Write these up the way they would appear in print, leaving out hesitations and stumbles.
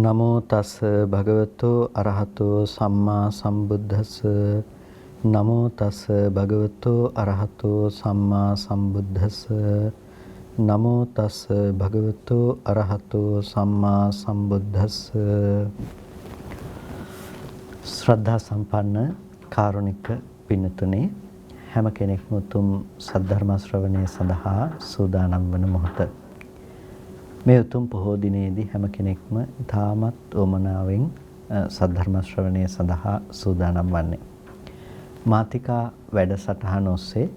නමෝ තස් භගවතු අරහතෝ සම්මා සම්බුද්දස්ස. නමෝ තස් භගවතු අරහතෝ සම්මා සම්බුද්දස්ස. නමෝ තස් භගවතු අරහතෝ සම්මා සම්බුද්දස්ස. ශ්‍රද්ධා සම්පන්න කාරුණික පින්තුනේ, හැම කෙනෙක්ම උතුම් සද්ධර්ම ශ්‍රවණය සඳහා සූදානම් වන මොහොත. මේ උතුම් පොහෝ දිනේදී හැම කෙනෙක්ම තාමත් ඕමනාවෙන් සද්ධර්ම ශ්‍රවණය සඳහා සූදානම් වන්නේ. මාතිකා වැඩසටහන ඔස්සේ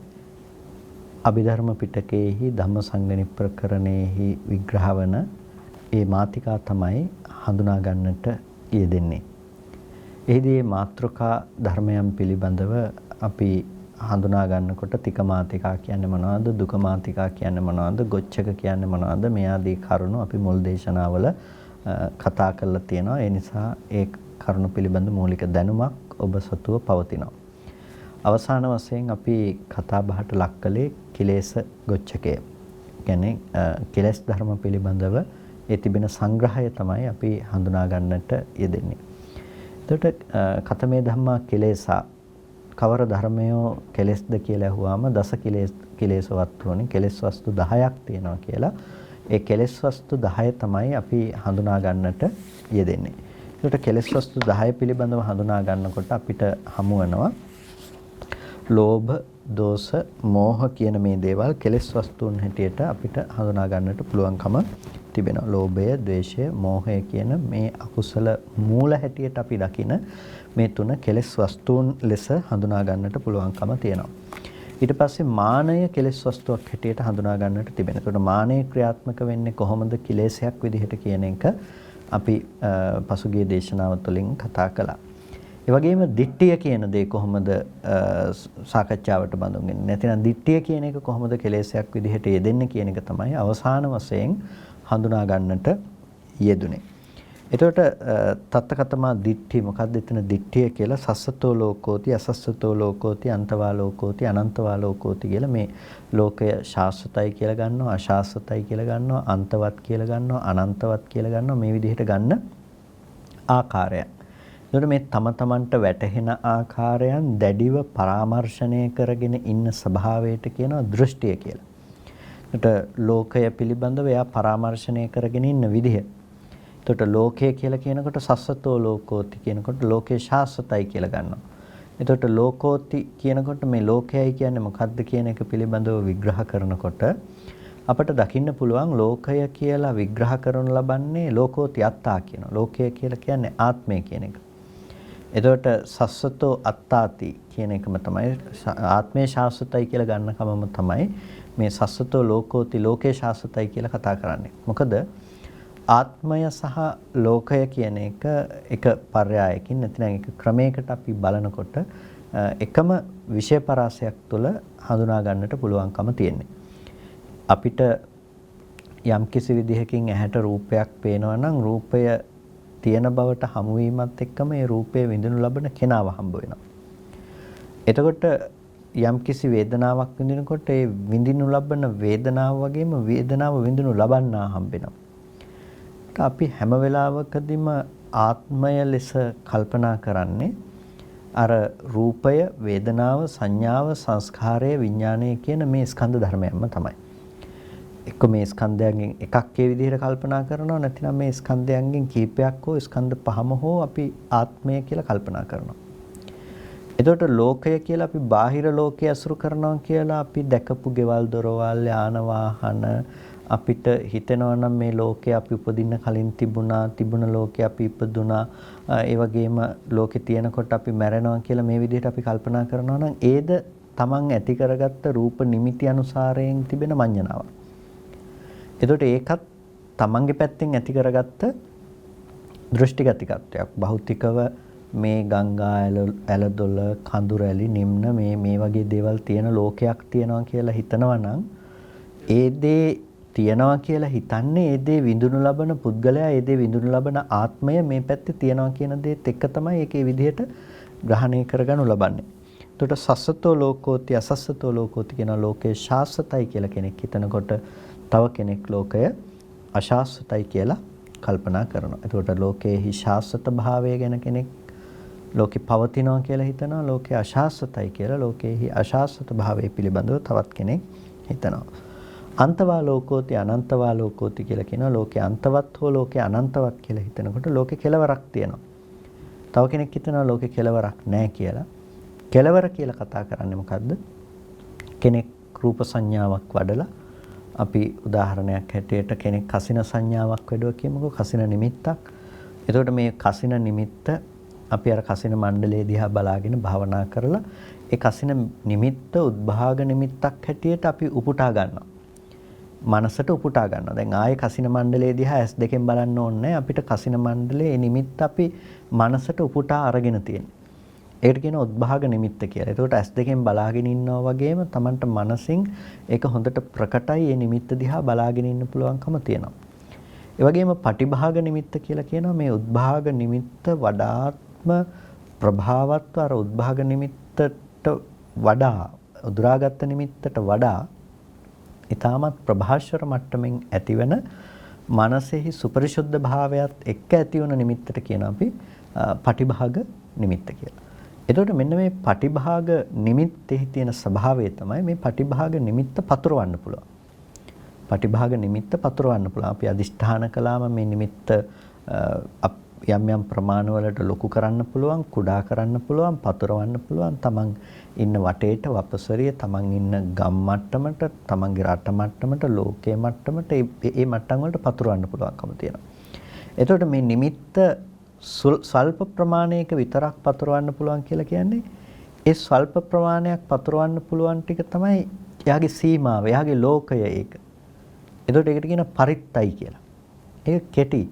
අභිධර්ම පිටකයේහි ධම්මසංගණි ප්‍රකරණයේහි විග්‍රහ වන ඒ මාතිකා තමයි හඳුනා ගන්නට යෙදෙන්නේ. එහිදී මාත්‍රකා ධර්මයන් පිළිබඳව අපි හඳුනා ගන්නකොට තික මාතිකා කියන්නේ මොනවද, දුක මාතිකා කියන්නේ මොනවද, ගොච්චක කියන්නේ මොනවද, මේ ආදී කරුණු අපි මුල් දේශනාවල කතා කරලා තියෙනවා. ඒ නිසා ඒ කරුණු පිළිබඳ මූලික දැනුමක් ඔබ සතුව පවතිනවා. අවසාන වශයෙන් අපි කතා බහට ලක් කළේ කිලේශ ගොච්චකය. කියන්නේ කෙලෙස් ධර්ම පිළිබඳව ඒ තිබෙන සංග්‍රහය තමයි අපි හඳුනා ගන්නට යෙදෙන්නේ. එතකොට කතමේ ධම්මා කෙලේසා, කවර ධර්මයෝ කෙලෙස්ද කියලා අහුවාම දස කෙලෙස් වස්තුවනේ කෙලෙස් වස්තු 10ක් තියෙනවා කියලා. ඒ කෙලෙස් වස්තු 10 තමයි අපි හඳුනා ගන්නට යෙදෙන්නේ. ඒකට කෙලෙස් වස්තු 10 පිළිබඳව හඳුනා ගන්නකොට අපිට හමු වෙනවා ලෝභ, දෝෂ, මෝහ කියන මේ දේවල් කෙලෙස් වස්තුන් හැටියට අපිට හඳුනා ගන්නට පුළුවන්කම තිබෙනවා. ලෝභය, ද්වේෂය, මෝහය කියන මේ අකුසල මූල හැටියට අපි දකින මේ තුන කෙලෙස් වස්තුන් ලෙස හඳුනා ගන්නට පුළුවන්කම තියෙනවා. ඊට පස්සේ මානය කෙලෙස් වස්තුවක් හැටියට හඳුනා ගන්නට තිබෙනවා. ඒකට මානය ක්‍රියාත්මක වෙන්නේ කොහොමද කෙලෙසයක් විදිහට කියන එක අපි පසුගිය දේශනාව තුළින් කතා කළා. ඒ වගේම දිට්ඨිය කියන දේ කොහොමද සාකච්ඡාවට බඳුන් වෙන්නේ? නැතිනම් දිට්ඨිය කියන එක කොහොමද කෙලෙසයක් විදිහට යෙදෙන්නේ කියන එක තමයි අවසාන වශයෙන් හඳුනා ගන්නට යෙදුනේ. එතකොට තත්තකතමා දිට්ඨි, මොකක්ද එතන දිට්ඨිය කියලා? සස්සතෝ ලෝකෝති, අසස්සතෝ ලෝකෝති, අන්තවා ලෝකෝති, අනන්තවා ලෝකෝති කියලා මේ ලෝකය ශාස්වතයි කියලා ගන්නවා, අශාස්වතයි කියලා ගන්නවා, අන්තවත් කියලා ගන්නවා, අනන්තවත් කියලා ගන්නවා. මේ විදිහට ගන්න ආකාරය. එතකොට මේ තම තමන්ට වැටහෙන ආකාරයන් දැඩිව පරාමර්ශණය කරගෙන ඉන්න ස්වභාවයට කියනවා දෘෂ්ටිය කියලා. එතකොට ලෝකය පිළිබඳව එයා පරාමර්ශණය කරගෙන ඉන්න විදිහ. එතකොට ලෝකය කියලා කියනකොට සස්සතෝ ලෝකෝති කියනකොට ලෝකේ ශාස්වතයි කියලා ගන්නවා. එතකොට ලෝකෝති කියනකොට මේ ලෝකයයි කියන්නේ මොකක්ද කියන එක පිළිබඳව විග්‍රහ කරනකොට අපට දකින්න පුළුවන් ලෝකය කියලා විග්‍රහ කරනු ලබන්නේ ලෝකෝති අත්තා කියනවා. ලෝකය කියලා කියන්නේ ආත්මය කියන එක. එතකොට සස්සතෝ අත්තාති කියන එකම තමයි ආත්මය ශාස්වතයි කියලා ගන්න කමම තමයි මේ සස්සතෝ ලෝකෝති ලෝකේ ශාස්වතයි කියලා කතා කරන්නේ. මොකද ආත්මය සහ ලෝකය කියන එක පර්යායකින් නැත්නම් එක ක්‍රමයකට අපි බලනකොට එකම විෂය පරාසයක් තුළ හඳුනා ගන්නට පුළුවන්කම තියෙන්නේ. අපිට යම්කිසි විදිහකින් ඇහැට රූපයක් පේනවා නම් රූපය තියෙන බවට හමු වීමත් එක්කම ඒ රූපය විඳිනු ලබන කෙනාව හම්බ වෙනවා. එතකොට යම්කිසි වේදනාවක් විඳිනකොට ඒ විඳිනු ලබන වේදනාව වගේම වේදනාව විඳිනු ලබන්නා හම්බ වෙනවා. අපි හැම වෙලාවකදීම ආත්මය ලෙස කල්පනා කරන්නේ අර රූපය, වේදනාව, සංඥාව, සංස්කාරය, විඥානය කියන මේ ස්කන්ධ ධර්මයන්ම තමයි. එක්ක මේ ස්කන්ධයන්ගෙන් එකක් ඒ විදිහට කල්පනා කරනවා, නැත්නම් මේ ස්කන්ධයන්ගෙන් කීපයක් හෝ ස්කන්ධ පහම හෝ අපි ආත්මය කියලා කල්පනා කරනවා. එතකොට ලෝකය කියලා අපි බාහිර ලෝකයේ අසුරු කරනවා කියලා අපි දැකපු ගෙවල්, දොරවල්, යාන වාහන අපිට හිතෙනවා නම් මේ ලෝකේ අපි උපදින්න කලින් තිබුණ ලෝකේ අපි ඉපදුනා, ඒ වගේම ලෝකේ තියෙනකොට අපි මැරෙනවා කියලා මේ විදිහට අපි කල්පනා කරනවා නම් ඒද තමන් ඇති කරගත්ත රූප නිමිති අනුසාරයෙන් තිබෙන මඤ්ඤණාවක්. එතකොට ඒකත් තමන්ගේ පැත්තෙන් ඇති කරගත්ත දෘෂ්ටිගතිකත්වයක්. භෞතිකව මේ ගංගා ඇලදොල, කඳු රැලි, නිම්න මේ වගේ දේවල් තියෙන ලෝකයක් තියෙනවා කියලා හිතනවා නම් ඒ දේ තියනවා කියලා හිතන්නේ ඒ දේ විඳුණු ලබන පුද්ගලයා, ඒ දේ විඳුණු ලබන ආත්මය මේ පැත්තේ තියනවා කියන දේත් එක්ක තමයි ඒකේ විදිහට ග්‍රහණය කරගනු ලබන්නේ. එතකොට සස්සතෝ ලෝකෝති, අසස්සතෝ ලෝකෝති කියන ලෝකේ ශාස්වතයි කියලා කෙනෙක් හිතනකොට තව කෙනෙක් ලෝකය අශාස්වතයි කියලා කල්පනා කරනවා. එතකොට ලෝකයේ ශාස්ත්‍රත භාවය ගැන කෙනෙක් ලෝකේ පවතිනවා කියලා හිතනවා. ලෝකේ අශාස්ත්‍රතයි කියලා ලෝකයේ අශාස්ත්‍රත භාවය පිළිබඳව තවත් කෙනෙක් හිතනවා. අන්තවා ලෝකෝති අනන්තවා ලෝකෝති කියලා කියනවා. ලෝකේ අන්තවත් හෝ ලෝකේ අනන්තවත් කියලා හිතනකොට ලෝකේ කෙලවරක් තියෙනවා. තව කෙනෙක් හිතනවා ලෝකේ කෙලවරක් නැහැ කියලා. කෙලවර කියලා කතා කරන්නේ මොකද්ද? කෙනෙක් රූප සංඥාවක් වඩලා අපි උදාහරණයක් හැටියට කෙනෙක් කසින සංඥාවක් වැඩුවා කියමුකෝ. කසින නිමිත්තක්. එතකොට මේ කසින නිමිත්ත අපි අර කසින මණ්ඩලයේ දිහා බලාගෙන භාවනා කරලා ඒ කසින නිමිත්ත උද්භාග නිමිත්තක් හැටියට අපි උපුටා ගන්නවා. මනසට උපුටා ගන්නවා. දැන් ආයේ කසින මණ්ඩලයේ දිහා S දෙකෙන් බලන්න ඕනේ අපිට කසින මණ්ඩලයේ නිමිත්ත අපි මනසට උපුටා අරගෙන තියෙනවා. ඒකට කියන උද්භාග නිමිත්ත කියලා. ඒකට S දෙකෙන් බලාගෙන ඉන්නවා වගේම Tamanට මනසින් ඒක හොඳට ප්‍රකටයි මේ නිමිත්ත දිහා බලාගෙන ඉන්න පුළුවන්කම තියෙනවා. ඒ වගේම පටිභාග නිමිත්ත කියලා කියනවා මේ උද්භාග නිමිත්ත වඩාත්ම ප්‍රභාවත්ව අර උද්භාග නිමිත්තට වඩා උදුරාගත් නිමිත්තට වඩා ඊටමත් ප්‍රභාෂර මට්ටමින් ඇතිවෙන මනසෙහි සුපරිශුද්ධ භාවයත් එක්ක ඇතිවන නිමිත්තට කියන අපි පටිභාග නිමිත්ත කියලා. එතකොට මෙන්න මේ පටිභාග නිමිත්තෙහි තියෙන ස්වභාවය තමයි මේ පටිභාග නිමිත්ත පතුරවන්න පුළුවන්. පටිභාග නිමිත්ත පතුරවන්න පුළුවන්. අපි අදිෂ්ඨාන කළාම මේ නිමිත්ත යම් යම් ප්‍රමාණවලට ලොකු කරන්න පුළුවන්, කුඩා කරන්න පුළුවන්, පතුරවන්න පුළුවන්. තමන් ඉන්න වටේට වපසරිය, තමන් ඉන්න ගම් මට්ටමට, තමන්ගේ රට මට්ටමට, ලෝකයේ මට්ටමට ඒ මට්ටම් වලට පතුරවන්න පුළුවන්කම තියෙනවා. එතකොට මේ නිමිත්ත ස්වල්ප ප්‍රමාණයක විතරක් පතුරවන්න පුළුවන් කියලා කියන්නේ ඒ ස්වල්ප ප්‍රමාණයක් පතුරවන්න පුළුවන් ටික තමයි එයාගේ සීමාව, එයාගේ ලෝකය ඒක. එතකොට ඒකට කියන පරිත්තයි කියලා. ඒක කෙටි.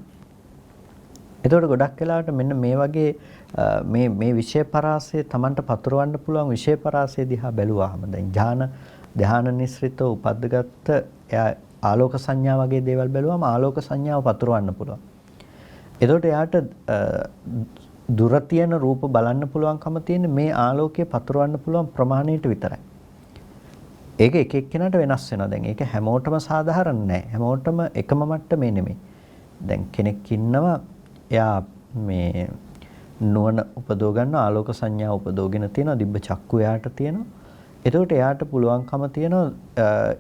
එතකොට ගොඩක් වෙලාවට මෙන්න මේ වගේ මේ විෂය පරාසය Tamanට පතුරවන්න පුළුවන් විෂය පරාසය දිහා බැලුවාම දැන් ධාන නිස්ෘතව උපද්දගත්ත එයා ආලෝක සංඥා වගේ දේවල් බැලුවාම ආලෝක සංඥාව පතුරවන්න පුළුවන්. එතකොට එයාට දුර තියෙන රූප බලන්න පුළුවන්කම තියෙන මේ ආලෝකය පතුරවන්න පුළුවන් ප්‍රමාණයට විතරයි. ඒක එක එක්කෙනාට වෙනස් වෙනවා. දැන් ඒක හැමෝටම සාධාරණ නෑ. හැමෝටම එකම මට්ටමේ නෙමෙයි. දැන් කෙනෙක් ඉන්නවා එයා මේ නුවණ උපදව ගන්න ආලෝක සංඥා උපදවගෙන තියෙනවා. දිබ්බ චක්කු එයාට තියෙනවා. එතකොට එයාට පුළුවන්කම තියෙනවා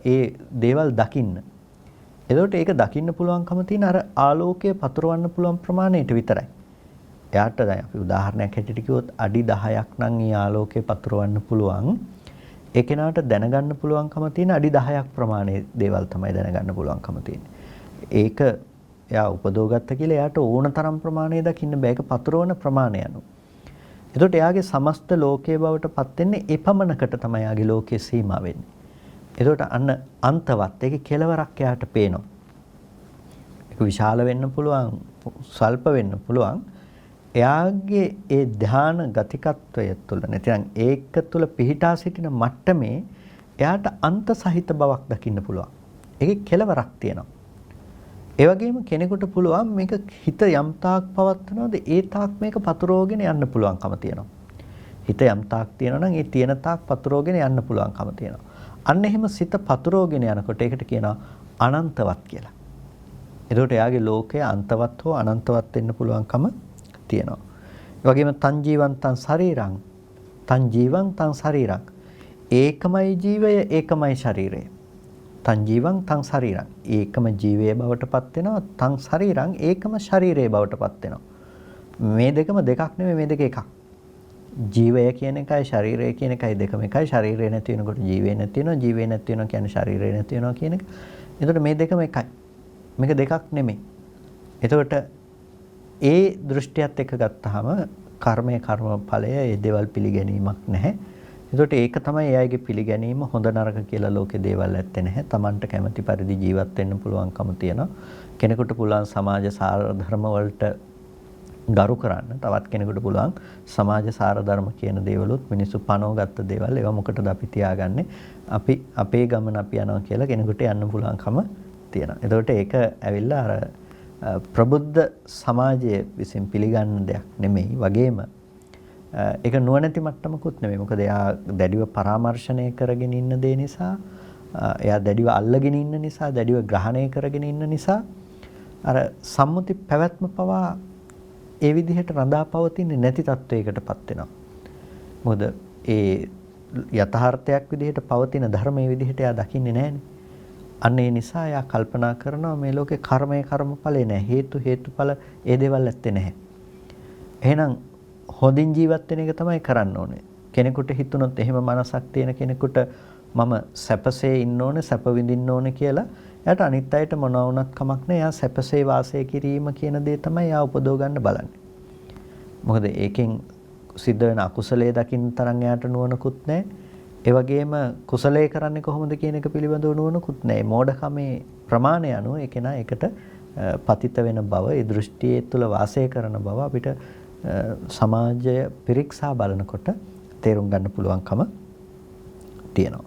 ඒ දේවල් දකින්න. එතකොට ඒක දකින්න පුළුවන්කම තියෙන අර ආලෝකය පතුරවන්න පුළුවන් ප්‍රමාණයට විතරයි. එයාට දැන් අපි උදාහරණයක් හැටියට කිව්වොත් අඩි 10ක් නම් ඊ ආලෝකය පතුරවන්න පුළුවන්. ඒ කෙනාට දැනගන්න පුළුවන්කම තියෙන අඩි 10ක් ප්‍රමාණයේ දේවල් තමයි දැනගන්න පුළුවන්කම තියෙන්නේ. ඒක එයා උපදවගත්ත කියලා එයාට ඕන තරම් ප්‍රමාණය දකින්න බෑ. ඒක පතුරවන ප්‍රමාණය අනුව. එතකොට එයාගේ සමස්ත ලෝකයේ බවට පත් වෙන්නේ එපමණකට තමයි එයාගේ ලෝකයේ සීමා වෙන්නේ. එතකොට අන්න අන්තවත් ඒකේ කෙලවරක් එයාට පේනවා. ඒක විශාල වෙන්න පුළුවන්, ස්වල්ප වෙන්න පුළුවන්. එයාගේ ඒ ධාන ගතිකත්වය තුළ නැත්නම් ඒක තුළ පිහිටා සිටින මට්ටමේ එයාට අන්ත සහිත බවක් දකින්න පුළුවන්. ඒකේ කෙලවරක් තියෙනවා. ඒ වගේම කෙනෙකුට පුළුවන් මේක හිත යම් තාක් පවත්නවද ඒ තාක් මේක පතුරවගෙන යන්න පුළුවන්කම තියෙනවා. හිත යම් තාක් තියෙනවා නම් ඒ තියෙන තාක් පතුරවගෙන යන්න පුළුවන්කම තියෙනවා. අන්න එහෙම සිත පතුරවගෙන යනකොට ඒකට කියනවා අනන්තවත් කියලා. එතකොට එයාගේ ලෝකය අන්තවත් හෝ අනන්තවත් වෙන්න පුළුවන්කම තියෙනවා. ඒ වගේම තන් ජීවන්තං ශරීරං තන් ජීවං තන් ශරීරං ඒකමයි ජීවය ඒකමයි ශරීරය. තන් ජීවං තන් ශරීරං ඒකම ජීවයේ බවට පත් වෙනවා. තන් ශරීරං ඒකම ශරීරයේ බවට පත් වෙනවා. මේ දෙකම දෙකක් නෙමෙයි මේ දෙක එකක්. ජීවය කියන එකයි ශරීරය කියන එකයි දෙකම එකයි. ශරීරය නැති වෙනකොට ජීවය නැති වෙනවා. ජීවය නැති වෙනවා කියන්නේ ශරීරය නැති වෙනවා කියන එක. එතකොට මේ දෙකම එකයි. මේක දෙකක් නෙමෙයි. එතකොට ඒ දෘෂ්ටියත් එක්ක ගත්තාම කර්මය කර්මඵලය ඒ දේවල් පිළිගැනීමක් නැහැ. එතකොට ඒක තමයි එයාගේ පිළිගැනීම හොඳ නරක කියලා ලෝකේ දේවල් ඇත්තේ නැහැ. Tamanට කැමති පරිදි ජීවත් වෙන්න පුළුවන්කම තියෙනවා. කෙනෙකුට පුළුවන් සමාජ සාර ධර්ම වලට ගරු කරන්න. තවත් කෙනෙකුට පුළුවන් සමාජ සාර ධර්ම කියන දේවලුත් මිනිස්සු පනවගත්ත දේවල් ඒවා මොකටද අපි තියාගන්නේ? අපි අපේ ගමන අපි යනවා කියලා කෙනෙකුට යන්න පුළුවන්කම තියෙනවා. එතකොට ඒක ඇවිල්ලා අර ප්‍රබුද්ධ සමාජයේ විසින් පිළිගන්න දෙයක් නෙමෙයි. වගේම ඒක නුවණැති මට්ටමකුත් නෙමෙයි. මොකද එයා දැඩිව පරාමර්ශණය කරගෙන ඉන්න දේ නිසා, එයා දැඩිව අල්ලගෙන ඉන්න නිසා, දැඩිව ග්‍රහණය කරගෙන ඉන්න නිසා අර සම්මුති පැවැත්ම පවා ඒ විදිහට රඳා පවතින්නේ නැති තත්වයකටපත් වෙනවා. මොකද ඒ යථාර්ථයක් විදිහට පවතින ධර්මයේ විදිහට එයා දකින්නේ නැහැනේ. අන්න ඒ නිසා එයා කල්පනා කරනවා මේ ලෝකේ කර්මය කර්මඵලේ නැහැ. හේතු හේතුඵල ඒ දේවල් ඇත්තේ නැහැ. එහෙනම් හොඳින් ජීවත් වෙන එක තමයි කරන්න ඕනේ. කෙනෙකුට හිතුනොත් එහෙම මනසක් තියෙන කෙනෙකුට මම සැපසේ ඉන්න ඕනේ, සැප විඳින්න ඕනේ කියලා එයාට අනිත් අයට මොනවා වුණත් කමක් නැහැ. එයා සැපසේ වාසය කිරීම කියන දේ තමයි එයා උපදව ගන්න බලන්නේ. මොකද ඒකෙන් සිද්ධ වෙන අකුසලයේ දකින්න තරම් එයාට නුවණකුත් නැහැ. ඒ වගේම කුසලයේ කරන්නේ කොහොමද කියන එක පිළිබඳව නුවණකුත් නැහැ. මෝඩකමේ ප්‍රමාණය අනුව ඒ කෙනා ඒකට පතිත වෙන බව, ඒ දෘෂ්ටියේ තුල වාසය කරන බව අපිට සමාජය පිරික්සා බලනකොට තේරුම් ගන්න පුළුවන්කම තියෙනවා.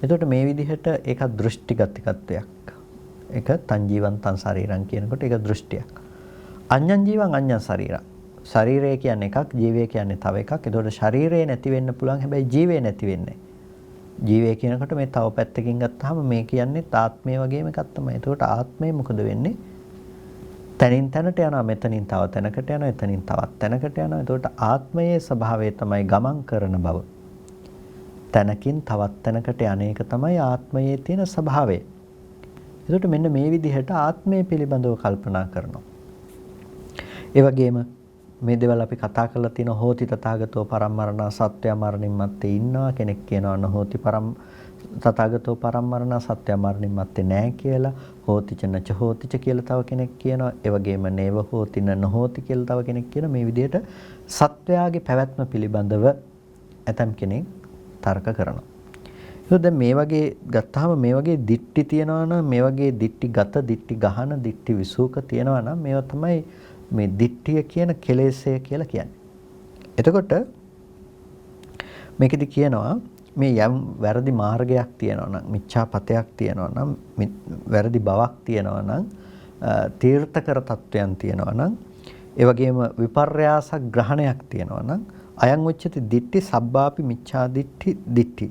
එතකොට මේ විදිහට ඒක දෘෂ්ටිගතිකත්වයක්. ඒක තන් ජීවන් තන් ශරීරං කියනකොට ඒක දෘෂ්ටියක්. අඤ්ඤං ජීවං අඤ්ඤං ශරීරං. ශරීරය කියන්නේ එකක්, ජීවය කියන්නේ තව එකක්. එතකොට ශරීරය නැති වෙන්න පුළුවන්, හැබැයි ජීවය නැති වෙන්නේ. ජීවය කියනකොට මේ තව පැත්තකින් ගත්තාම මේ කියන්නේ ආත්මය වගේම එකක් තමයි. එතකොට ආත්මය මොකද වෙන්නේ? තනින් තැනට යනවා, මෙතනින් තව තැනකට යනවා, එතනින් තවත් තැනකට යනවා. එතකොට ආත්මයේ ස්වභාවය තමයි ගමන් කරන බව. තැනකින් තවත් තැනකට යන එක තමයි ආත්මයේ තියෙන ස්වභාවය. එතකොට මෙන්න මේ විදිහට ආත්මය පිළිබඳව කල්පනා කරනවා. ඒ වගේම මේ දේවල් අපි කතා කරලා තියෙන හෝති තථාගතෝ පරම්මරණ සත්‍ය මරණින් මත්තේ ඉන්නවා, කෙනෙක් කියනවා නොහෝති තථාගතෝ පරම්මරණ සත්‍ය මරණින් මත්තේ නැහැ කියලා. හෝතිච නච හෝතිච කියලා තව කෙනෙක් කියනවා. ඒ වගේම නේව හෝති නොහෝති කියලා තව කෙනෙක් කියනවා. මේ විදිහට සත්වයාගේ පැවැත්ම පිළිබඳව ඇතම් කෙනෙක් තර්ක කරනවා. ඒක දැන් මේ වගේ ගත්තාම මේ වගේ දික්ටි තියනවා නම්, මේ වගේ දික්ටි ගත, දික්ටි ගහන, දික්ටි විසූක තියනවා නම් මේවා තමයි මේ දිට්ඨිය කියන කෙලෙසය කියලා කියන්නේ. එතකොට මේකෙදි කියනවා මේ යම් වැරදි මාර්ගයක් තියෙනවා නම්, මිච්ඡාපතයක් තියෙනවා නම්, වැරදි බවක් තියෙනවා නම්, තීර්ථකර තත්වයන් තියෙනවා නම්, ඒ වගේම විපර්යාස ග්‍රහණයක් තියෙනවා නම්, අයං උච්චති දිට්ඨි සබ්බාපි මිච්ඡා දිට්ඨි.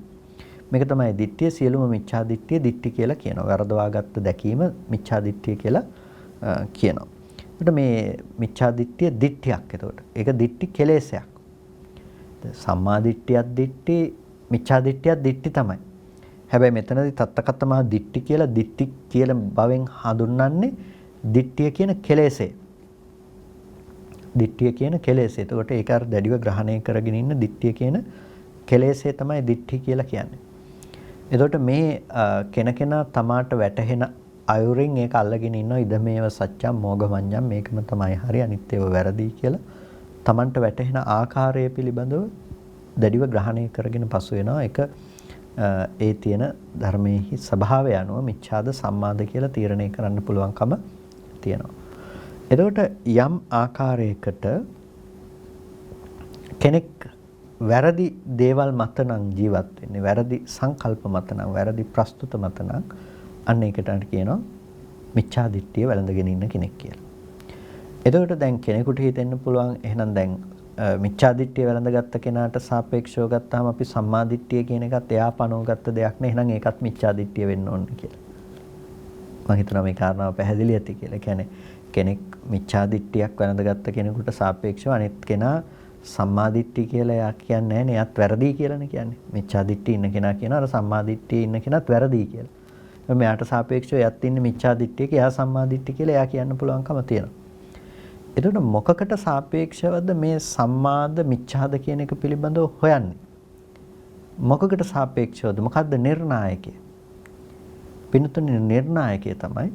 මේක තමයි දිට්ඨිය, සියලුම මිච්ඡා දිට්ඨිය දිට්ඨි කියලා කියනවා. වරදවාගත්ත දැකීම මිච්ඡා දිට්ඨිය කියලා කියනවා. එතකොට මේ මිච්ඡා දිට්ඨිය දිට්ඨියක්. එතකොට ඒක දිට්ඨි කෙලෙසයක්. සම්මා දිට්ඨියක් දිට්ඨි, මිච්ඡා දිට්ඨියක් දිට්ඨි තමයි. හැබැයි මෙතනදී තත්තකතමා දිට්ඨි කියලා දිට්ඨි කියලා බවෙන් හඳුන්වන්නේ දිට්ඨිය කියන කෙලෙසේ. දිට්ඨිය කියන කෙලෙසේ. එතකොට ඒක අර දැඩිව ග්‍රහණය කරගෙන ඉන්න දිට්ඨිය කියන කෙලෙසේ තමයි දිට්ඨි කියලා කියන්නේ. එතකොට මේ කෙනකෙනා තමාට වැටහෙන අයුරින් ඒක අල්ලගෙන ඉන්නවා. ඉදමේව සත්‍යම් මෝගමඤ්ඤම්, මේකම තමයි හරි, අනිත් ඒවා වැරදි කියලා තමන්ට වැටහෙන ආකාරය පිළිබඳව දැඩිව ග්‍රහණය කරගෙන පසු වෙනවා. ඒක ඒ තියෙන ධර්මයේ ස්වභාවය අනුව මිච්ඡාද සම්මාද කියලා තීරණය කරන්න පුළුවන්කම තියෙනවා. එතකොට යම් ආකාරයකට කෙනෙක් වැරදි දේවල් මත නම් ජීවත් වෙන්නේ, වැරදි සංකල්ප මත නම්, වැරදි ප්‍රස්තුත මත නම්, අන්න ඒකට කියනවා මිච්ඡා දිට්ඨිය වැළඳගෙන ඉන්න කෙනෙක් කියලා. එතකොට දැන් කෙනෙකුට හිතෙන්න පුළුවන් එහෙනම් දැන් මිච්ඡා දිට්ඨිය වැළඳගත්ත කෙනාට සාපේක්ෂව ගත්තාම අපි සම්මා දිට්ඨිය කියන එකත් එයා පනවගත්ත දෙයක් නේ. එහෙනම් ඒකත් මිච්ඡා දිට්ඨිය වෙන්න ඕනේ කියලා. මම හිතනවා මේ කාරණාව පැහැදිලි ඇති කියලා. ඒ කියන්නේ කෙනෙක් මිච්ඡා දිට්ඨියක් වැළඳගත්ත කෙනෙකුට සාපේක්ෂව අනිත් කෙනා සම්මා දිට්ඨිය කියලා එයා කියන්නේ නැහැ නේ. එයාත් වැරදි කියලානේ කියන්නේ. මිච්ඡා දිට්ඨිය ඉන්න කෙනා කියනවා අර සම්මා දිට්ඨිය ඉන්න කෙනාත් වැරදි කියලා. මෙයාට සාපේක්ෂව එයාත් ඉන්නේ මිච්ඡා දිට්ඨියක, එයා සම්මා දිට්ඨිය කියලා එයා කියන්න පුළුවන්කම තියෙනවා. එතකොට මොකකට සාපේක්ෂවද මේ සම්මාද මිච්ඡාද කියන එක පිළිබඳව හොයන්නේ? මොකකට සාපේක්ෂවද? මොකද්ද නිර්ණායකය? පින්තුනේ නිර්ණායකය තමයි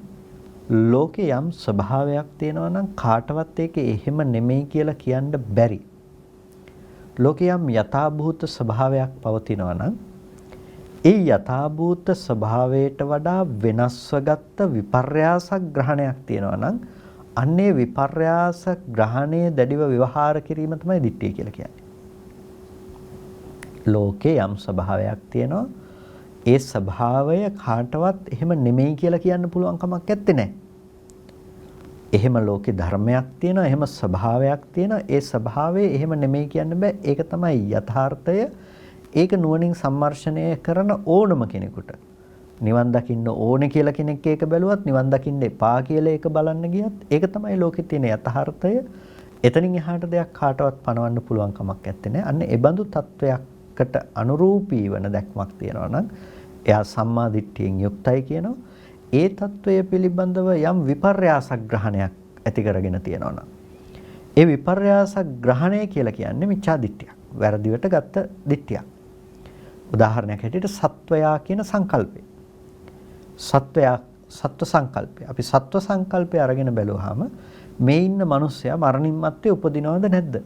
ලෝකේ යම් ස්වභාවයක් තියෙනවා නම් කාටවත් ඒක එහෙම නෙමෙයි කියලා කියන්න බැරි. ලෝකේ යම් යථාභූත ස්වභාවයක් පවතිනවා නම් ඒ යථාභූත ස්වභාවයට වඩා වෙනස්ව ගත්ත විපර්යාස ග්‍රහණයක් තියෙනවා නම් අන්නේ විපර්යාස ග්‍රහණය දැඩිව ව්‍යවහාර කිරීම තමයි දිට්ඨිය කියලා කියන්නේ. ලෝකේ යම් ස්වභාවයක් තියෙනවා, ඒ ස්වභාවය කාටවත් එහෙම නෙමෙයි කියලා කියන්න පුළුවන් කමක් නැත්තේ නෑ. එහෙම ලෝකේ ධර්මයක් තියෙනවා, එහෙම ස්වභාවයක් තියෙනවා, ඒ ස්වභාවය එහෙම නෙමෙයි කියන්න බෑ. ඒක තමයි යථාර්ථය. ඒක නුවණින් සම්මර්ෂණය කරන ඕනම කෙනෙකුට නිවන් දකින්න ඕනේ කියලා කෙනෙක් ඒක බැලුවත් නිවන් දකින්න එපා කියලා ඒක බලන්න ගියත් ඒක තමයි ලෝකේ තියෙන යථාර්ථය. එතනින් එහාට දෙයක් කාටවත් පණවන්න පුළුවන් කමක් නැත්තේ නේ. අන්න ඒ බඳු තත්වයකට අනුරූපී වන දැක්මක් තියෙනවා නම් එයා සම්මා දිට්ඨියෙන් යුක්තයි කියනවා. ඒ తত্ত্বය පිළිබඳව යම් විපර්යාස ග්‍රහණයක් ඇති කරගෙන තියෙනවා නම් ඒ විපර්යාස ග්‍රහණය කියලා කියන්නේ මිච්ඡා දිට්ඨියක්. වැරදිවට ගත්ත දිට්ඨියක්. උදාහරණයක් හැටියට සත්වයා කියන සංකල්පය. සත්ව සංකල්පය. අපි සත්ව සංකල්පය අරගෙන බැලුවාම මේ ඉන්න මිනිස්සයා මරණින් මත්තේ උපදිනවද නැද්ද?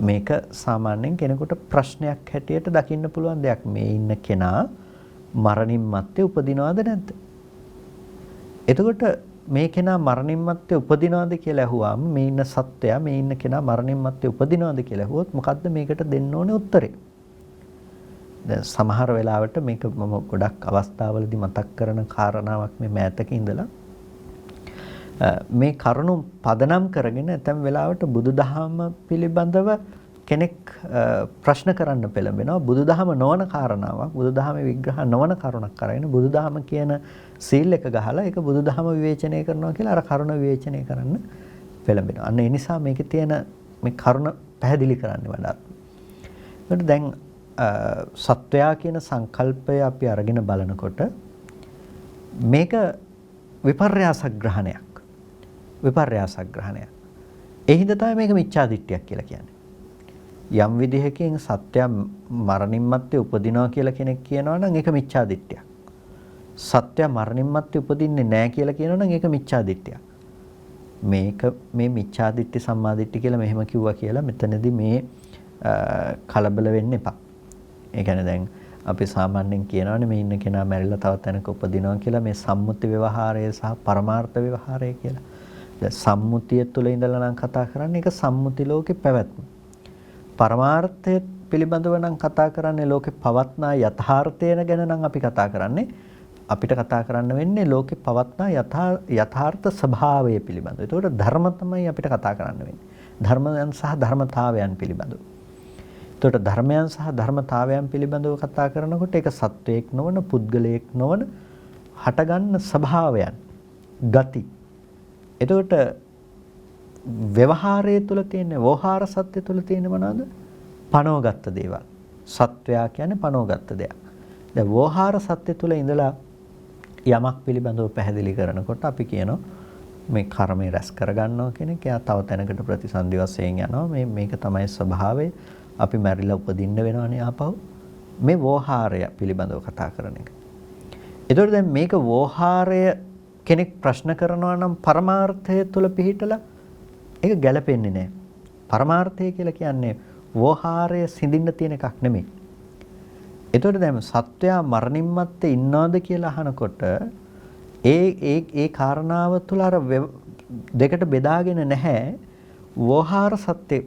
මේක සාමාන්‍යයෙන් කෙනෙකුට ප්‍රශ්නයක් හැටියට දකින්න පුළුවන් දෙයක්. මේ ඉන්න කෙනා මරණින් මත්තේ උපදිනවද නැද්ද? එතකොට මේ කෙනා මරණින් මත්තේ උපදිනවද කියලා අහුවාම මේ ඉන්න සත්වයා මේ ඉන්න කෙනා මරණින් මත්තේ උපදිනවද කියලා අහුවොත් මොකද්ද මේකට දෙන්න ඕනේ උත්තරේ? දැන් සමහර වෙලාවට මේක මම ගොඩක් අවස්ථාවලදී මතක් කරන කාරණාවක් මේ මෑතක ඉඳලා මේ කරුණු පදනම් කරගෙන ඇතැම් වෙලාවට බුදුදහම පිළිබඳව කෙනෙක් ප්‍රශ්න කරන්න පෙළඹෙනවා. බුදුදහම නොවන කාරණාවක් බුදුදහමේ විග්‍රහ නොවන කරුණක් අරගෙන බුදුදහම කියන සීල් එක ගහලා ඒක බුදුදහම විවේචනය කරනවා කියලා අර කරුණ විවේචනය කරන්න පෙළඹෙනවා. අන්න ඒ නිසා මේකේ තියෙන මේ කරුණ පැහැදිලි කරන්න වඩාත්. ඒකට දැන් සත්වයා කියන සංකල්පය අපි අරගෙන බලනකොට මේක විපර්යාසග්‍රහණයක්. විපර්යාසග්‍රහණයක්. ඒ හින්දා තමයි මේක මිච්ඡා දිට්ඨියක් කියලා කියන්නේ. යම් විදිහකින් සත්‍යය මරණින් මත්තේ උපදිනවා කියලා කෙනෙක් කියනවා නම් ඒක මිච්ඡා දිට්ඨියක්. සත්‍යය මරණින් මත්තේ උපදින්නේ නැහැ කියලා කියනවා නම් ඒක මිච්ඡා දිට්ඨියක්. මේක මේ මිච්ඡා දිට්ඨි සම්මා දිට්ඨි කියලා මෙහෙම කිව්වා කියලා මෙතනදී මේ කලබල වෙන්න එපා. ඒ කියන්නේ දැන් අපි සාමාන්‍යයෙන් කියනවානේ මේ ඉන්න කෙනා මැරිලා තව තැනක උපදිනවා කියලා මේ සම්මුති ව්‍යවහාරය සහ පරමාර්ථ ව්‍යවහාරය කියලා. දැන් සම්මුතිය තුළ ඉඳලා නම් කතා කරන්නේ ඒක සම්මුති ලෝකේ පැවැත්ම. පරමාර්ථය පිළිබඳව නම් කතා කරන්නේ ලෝකේ පවත්නා යථාර්ථය ගැන නම් අපි කතා කරන්නේ. අපිට කතා කරන්න වෙන්නේ ලෝකේ පවත්නා යථාර්ථ ස්වභාවය පිළිබඳව. ඒකට ධර්ම තමයි අපිට කතා කරන්න වෙන්නේ. ධර්මයන් සහ ධර්මතාවයන් පිළිබඳව. එතකොට ධර්මයන් සහ ධර්මතාවයන් පිළිබඳව කතා කරනකොට ඒක සත්වයක් නොවන පුද්ගලයෙක් නොවන හටගන්න ස්වභාවයන් ගති. එතකොට ව්‍යවහාරය තුළ තියෙන වෝහාර සත්‍ය තුළ තියෙන මොනවද? පනවගත්ත දේවල්. සත්වයා කියන්නේ පනවගත්ත දෙයක්. දැන් වෝහාර සත්‍ය තුළ ඉඳලා යමක් පිළිබඳව පැහැදිලි කරනකොට අපි කියනවා මේ කර්මය රැස් කරගන්නවා කෙනෙක්. එයා තව තැනකට ප්‍රතිසන්දි වශයෙන් යනවා. මේක තමයි ස්වභාවය. අපි මැරිලා උපදින්න වෙනවනේ ආපහු. මේ වෝහාරය පිළිබඳව කතා කරන එක. ඒතකොට දැන් මේක වෝහාරය කෙනෙක් ප්‍රශ්න කරනවා නම් පරමාර්ථය තුළ පිහිටලා ඒක ගැලපෙන්නේ නැහැ. පරමාර්ථය කියලා කියන්නේ වෝහාරය සිඳින්න තියෙන එකක් නෙමෙයි. ඒතකොට දැන් සත්වයා මරණින් මත්තේ ඉන්නවද කියලා අහනකොට ඒ කාරණාව තුළ අර දෙකට බෙදාගෙන නැහැ. වෝහාර සත්‍ය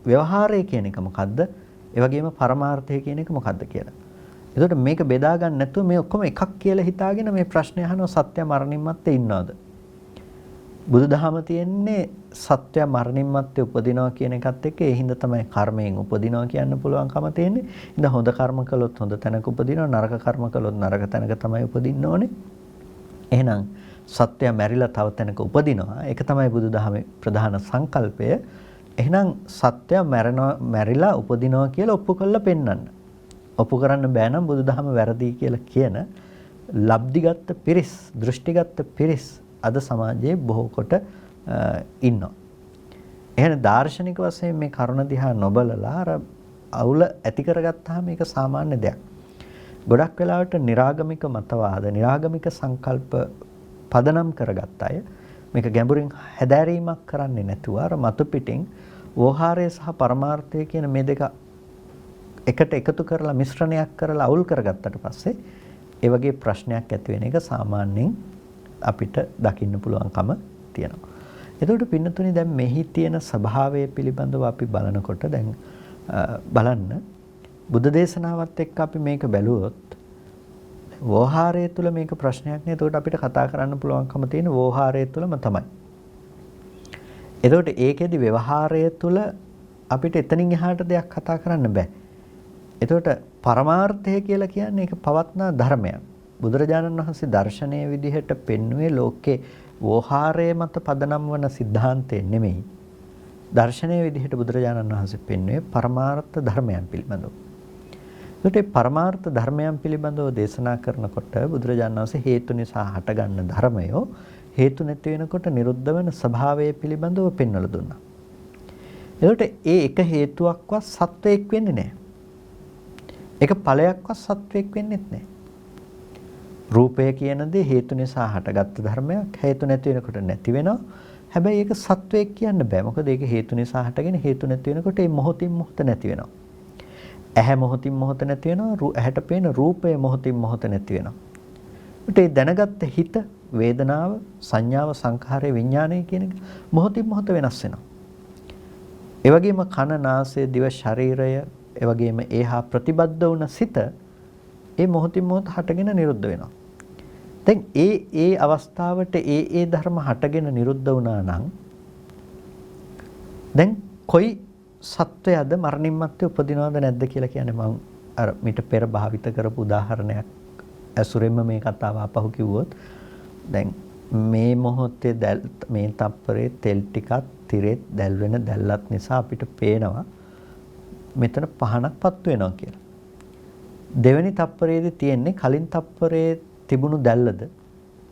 ව්‍යවහාරය කියන එක මොකද්ද? ඒ වගේම පරමාර්ථය කියන එක මොකද්ද කියලා. එතකොට මේක බෙදා ගන්න නැතුව මේ ඔක්කොම එකක් කියලා හිතාගෙන මේ ප්‍රශ්නේ අහනවා සත්‍ය මරණින් මත්තේ ඉන්නවද? බුදුදහම තියෙන්නේ සත්‍ය මරණින් මත්තේ උපදිනවා කියන එකත් එක්ක ඒ හින්දා තමයි කර්මයෙන් උපදිනවා කියන්න පුළුවන්කම තියෙන්නේ. ඉතින් හොඳ කර්ම කළොත් හොඳ තැනක උපදිනවා, නරක කර්ම කළොත් නරක තැනක තමයි උපදින්න ඕනේ. එහෙනම් සත්‍ය මැරිලා තව තැනක උපදිනවා. ඒක තමයි බුදුදහමේ ප්‍රධාන සංකල්පය. එහෙනම් සත්‍ය මැරිලා උපදිනවා කියලා ඔප්පු කරලා පෙන්වන්න. ඔප්පු කරන්න බෑ නම් බුදුදහම වැරදි කියලා කියන ලබ්ධිගත පිරිස්, දෘෂ්ටිගත පිරිස් අද සමාජයේ බොහෝ කොට ඉන්නවා. එහෙනම් දාර්ශනික වශයෙන් මේ කරුණ දිහා නොබලලා අර අවුල ඇති කරගත්තාම මේක සාමාන්‍ය දෙයක්. ගොඩක් වෙලාවට निराගමික මතවාද, निराගමික සංකල්ප පදනම් කරගත්ත අය මේක ගැඹුරින් හැදෑරීමක් කරන්නේ නැතුව අර මතු පිටින් වෝහාරය සහ පරමාර්ථය කියන මේ දෙක එකට එකතු කරලා මිශ්‍රණයක් කරලා අවුල් කරගත්තට පස්සේ ඒ වගේ ප්‍රශ්නයක් ඇති වෙන එක සාමාන්‍යයෙන් අපිට දකින්න පුළුවන්කම තියෙනවා. එතකොට පින්නතුනි දැන් මෙහි තියෙන ස්වභාවය පිළිබඳව අපි බලනකොට දැන් බලන්න බුද්ධ දේශනාවත් එක්ක අපි මේක බැලුවොත් වෝහාරය තුළ මේක ප්‍රශ්නයක් නේ. එතකොට අපිට කතා කරන්න පුළුවන්කම තියෙන වෝහාරය තුළම තමයි. එතකොට ඒකෙදි ව්‍යවහාරය තුළ අපිට එතනින් එහාට දෙයක් කතා කරන්න බෑ. එතකොට පරමාර්ථය කියලා කියන්නේ ඒක පවත්නා ධර්මයක්. බුදුරජාණන් වහන්සේ දර්ශනීය විදිහට පෙන්වුවේ ලෝකේ වෝහාරයේ මත පදනම් වන સિદ્ધාන්තය නෙමෙයි. දර්ශනීය විදිහට බුදුරජාණන් වහන්සේ පෙන්වුවේ පරමාර්ථ ධර්මයන් පිළිබඳව. ඒකට පරමාර්ථ ධර්මයන් පිළිබඳව දේශනා කරනකොට බුදුරජාණන් වහන්සේ හේතු නිසා හටගන්න ධර්මය හේතු නැති වෙනකොට නිරුද්ධ වෙන ස්වභාවය පිළිබඳව පෙන්වලා දුන්නා. ඒකට ඒ එක හේතුවක්වත් සත්වයක් වෙන්නේ නැහැ. ඒක ඵලයක්වත් සත්වයක් වෙන්නේත් නැහැ. රූපය කියන දේ හේතු නිසා හටගත්තු ධර්මයක්. හේතු නැති වෙනකොට නැති වෙනවා. හැබැයි ඒක සත්වයක් කියන්න බෑ. මොකද ඒක හේතු නිසා හටගෙන හේතු නැති වෙනකොට ඒ මොහොතින් මොහොත නැති වෙනවා. ඇහැ මොහොතින් මොහොත නැති වෙනවා. ඇහැට පේන රූපය මොහොතින් මොහොත නැති වෙනවා. ඒත් ඒ දැනගත්ත හිත, වේදනාව, සංඥාව, සංඛාරය, විඥානය කියන එක මොහොතින් මොහොත වෙනස් වෙනවා. ඒ වගේම කන, නාසය, දිව, ශරීරය, ඒ වගේම ඒහා ප්‍රතිබද්ධ වුණ සිත ඒ මොහොතින් මොහොත හටගෙන නිරුද්ධ වෙනවා. දැන් ඒ අවස්ථාවට ඒ ධර්ම හටගෙන නිරුද්ධ වුණා නම් දැන් කොයි සත්වයද මරණින් මත්තේ උපදිනවද නැද්ද කියලා කියන්නේ මම අර මිට පෙර භාවිත කරපු උදාහරණයක් ඇසුරෙන්ම මේ කතාව අපහු කිව්වොත් දැන් මේ මොහොතේ මේ තප්පරේ තෙල් ටිකක් තිරෙත් දැල් වෙන දැල්ලත් නිසා අපිට පේනවා මෙතන පහනක් පත්තු වෙනවා කියලා. දෙවෙනි තප්පරේදී තියෙන්නේ කලින් තප්පරේ තිබුණු දැල්ලද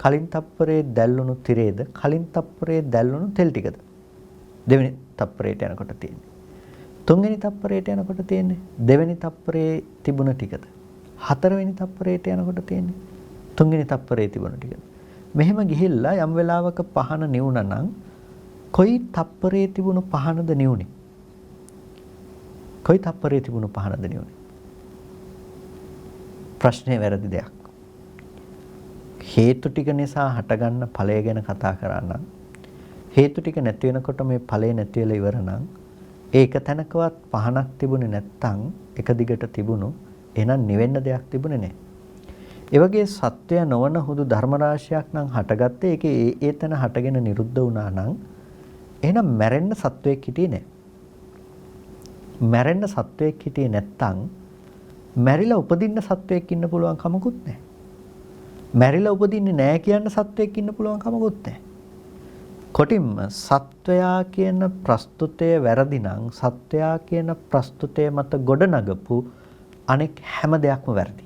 කලින් තප්පරේ දැල්ලුණු තිරේද කලින් තප්පරේ දැල්ලුණු තෙල් ටිකද දෙවෙනි තප්පරේට යනකොට තියෙන්නේ. තුන්වෙනි තප්පරේට යනකොට තියෙන්නේ දෙවෙනි තප්පරේ තිබුණ ටිකද හතරවෙනි තප්පරේට යනකොට තියෙන්නේ තුන්වෙනි තප්පරේ තිබුණ ටිකද. මෙහෙම ගිහිල්ලා යම් වෙලාවක පහන නිවුණා නම් කොයි තප්පරේ තිබුණු පහනද නිවුනේ? කොයි තප්පරේ තිබුණු පහනද නිවුනේ? ප්‍රශ්නේ වැරදි දෙයක්. හේතු ටික නිසා හටගන්න ඵලය ගැන කතා කරා නම් හේතු ටික නැති වෙනකොට මේ ඵලය නැති වෙලා ඉවර නම් ඒක තැනකවත් පහනක් තිබුණේ නැත්තම් එක දිගට තිබුණු එහෙනම් නිවෙන්න දෙයක් තිබුණේ නැහැ. ඒ වගේ සත්වය නොවන හුදු ධර්ම රාශියක් නම් හටගත්තේ ඒකේ ඒ තැන හටගෙන නිරුද්ධ වුණා නම් එහෙනම් මැරෙන්න සත්වයක් හිටියේ නැහැ. මැරෙන්න සත්වයක් හිටියේ නැත්තම් මැරිලා උපදින්න සත්වයක් ඉන්න පුළුවන් කමකුත් නැහැ. මැරිලා උපදින්නේ නැහැ කියන සත්වයක් ඉන්න පුළුවන් කමකුත් නැහැ. කොටින්ම සත්වයා කියන ප්‍රස්තුතය වැරදි නම් සත්වයා කියන ප්‍රස්තුතය මත ගොඩනගපු අනෙක් හැම දෙයක්ම වැරදි.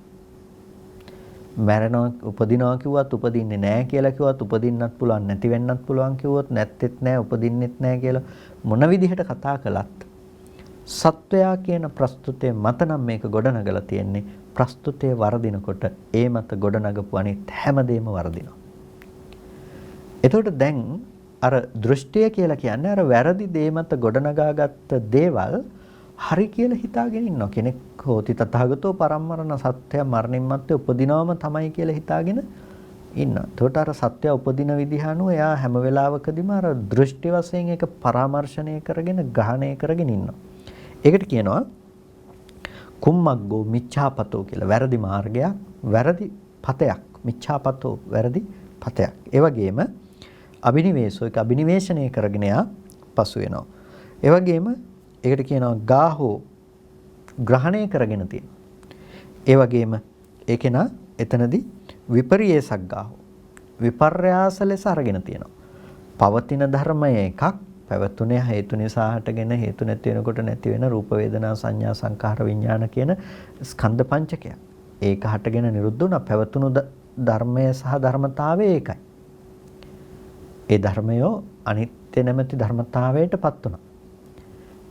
මැරෙනවා උපදිනවා කිව්වත් උපදින්නේ නැහැ කියලා කිව්වත් උපදින්නත් පුළුවන් නැති වෙන්නත් පුළුවන් කිව්වොත් නැත්තේත් නැහැ උපදින්නෙත් නැහැ කියලා මොන විදිහට කතා කළත් සත්වයා කියන ප්‍රස්තුතය මත නම් මේක ගොඩනගලා තියෙන්නේ. ප්‍රස්තුතය වර්ධිනකොට ඒ මත ගොඩනගපු අනිත් හැමදේම වර්ධිනවා. එතකොට දැන් අර දෘෂ්ටිය කියලා කියන්නේ අර වැරදි දේ මත ගොඩනගාගත්ත දේවල් හරි කියලා හිතාගෙන ඉන්නවා. කෙනෙක් හෝති තථාගතෝ පරම්මරණ සත්‍ය මරණින් මත්තේ උපදිනවම තමයි කියලා හිතාගෙන ඉන්නවා. එතකොට අර සත්‍ය උපදින විදිහ අනුව එයා හැම වෙලාවකදීම අර දෘෂ්ටි වශයෙන් ඒක පරාමර්ශණය කරගෙන ග්‍රහණය කරගෙන ඉන්නවා. ඒකට කියනවා කුම්මග්ගෝ මිච්ඡාපතෝ කියලා. වැරදි මාර්ගයක්, වැරදි පතයක්. මිච්ඡාපතෝ වැරදි පතයක්. ඒ වගේම අබිනිවේෂෝ ඒක අබිනිවේෂණය කරගෙන යා පසු වෙනවා. ඒ වගේම ඒකට කියනවා ගාහෝ ග්‍රහණය කරගෙන තියෙනවා. ඒ වගේම ඒකේන එතනදී විපරියේසක් ගාහෝ විපර්යාස ලෙස අරගෙන තියෙනවා. පවතින ධර්මය එකක් පැවතුනේ හේතු නිසා හටගෙන හේතු නැති වෙනකොට නැති වෙන රූප වේදනා සංඥා සංඛාර විඥාන කියන ස්කන්ධ පංචකය. ඒක හටගෙන නිරුද්ධ වුණා. පැවතුණු ධර්මය සහ ධර්මතාවය ඒකයි. ඒ ධර්මය අනිත්‍ය නැමැති ධර්මතාවයටපත් වුණා.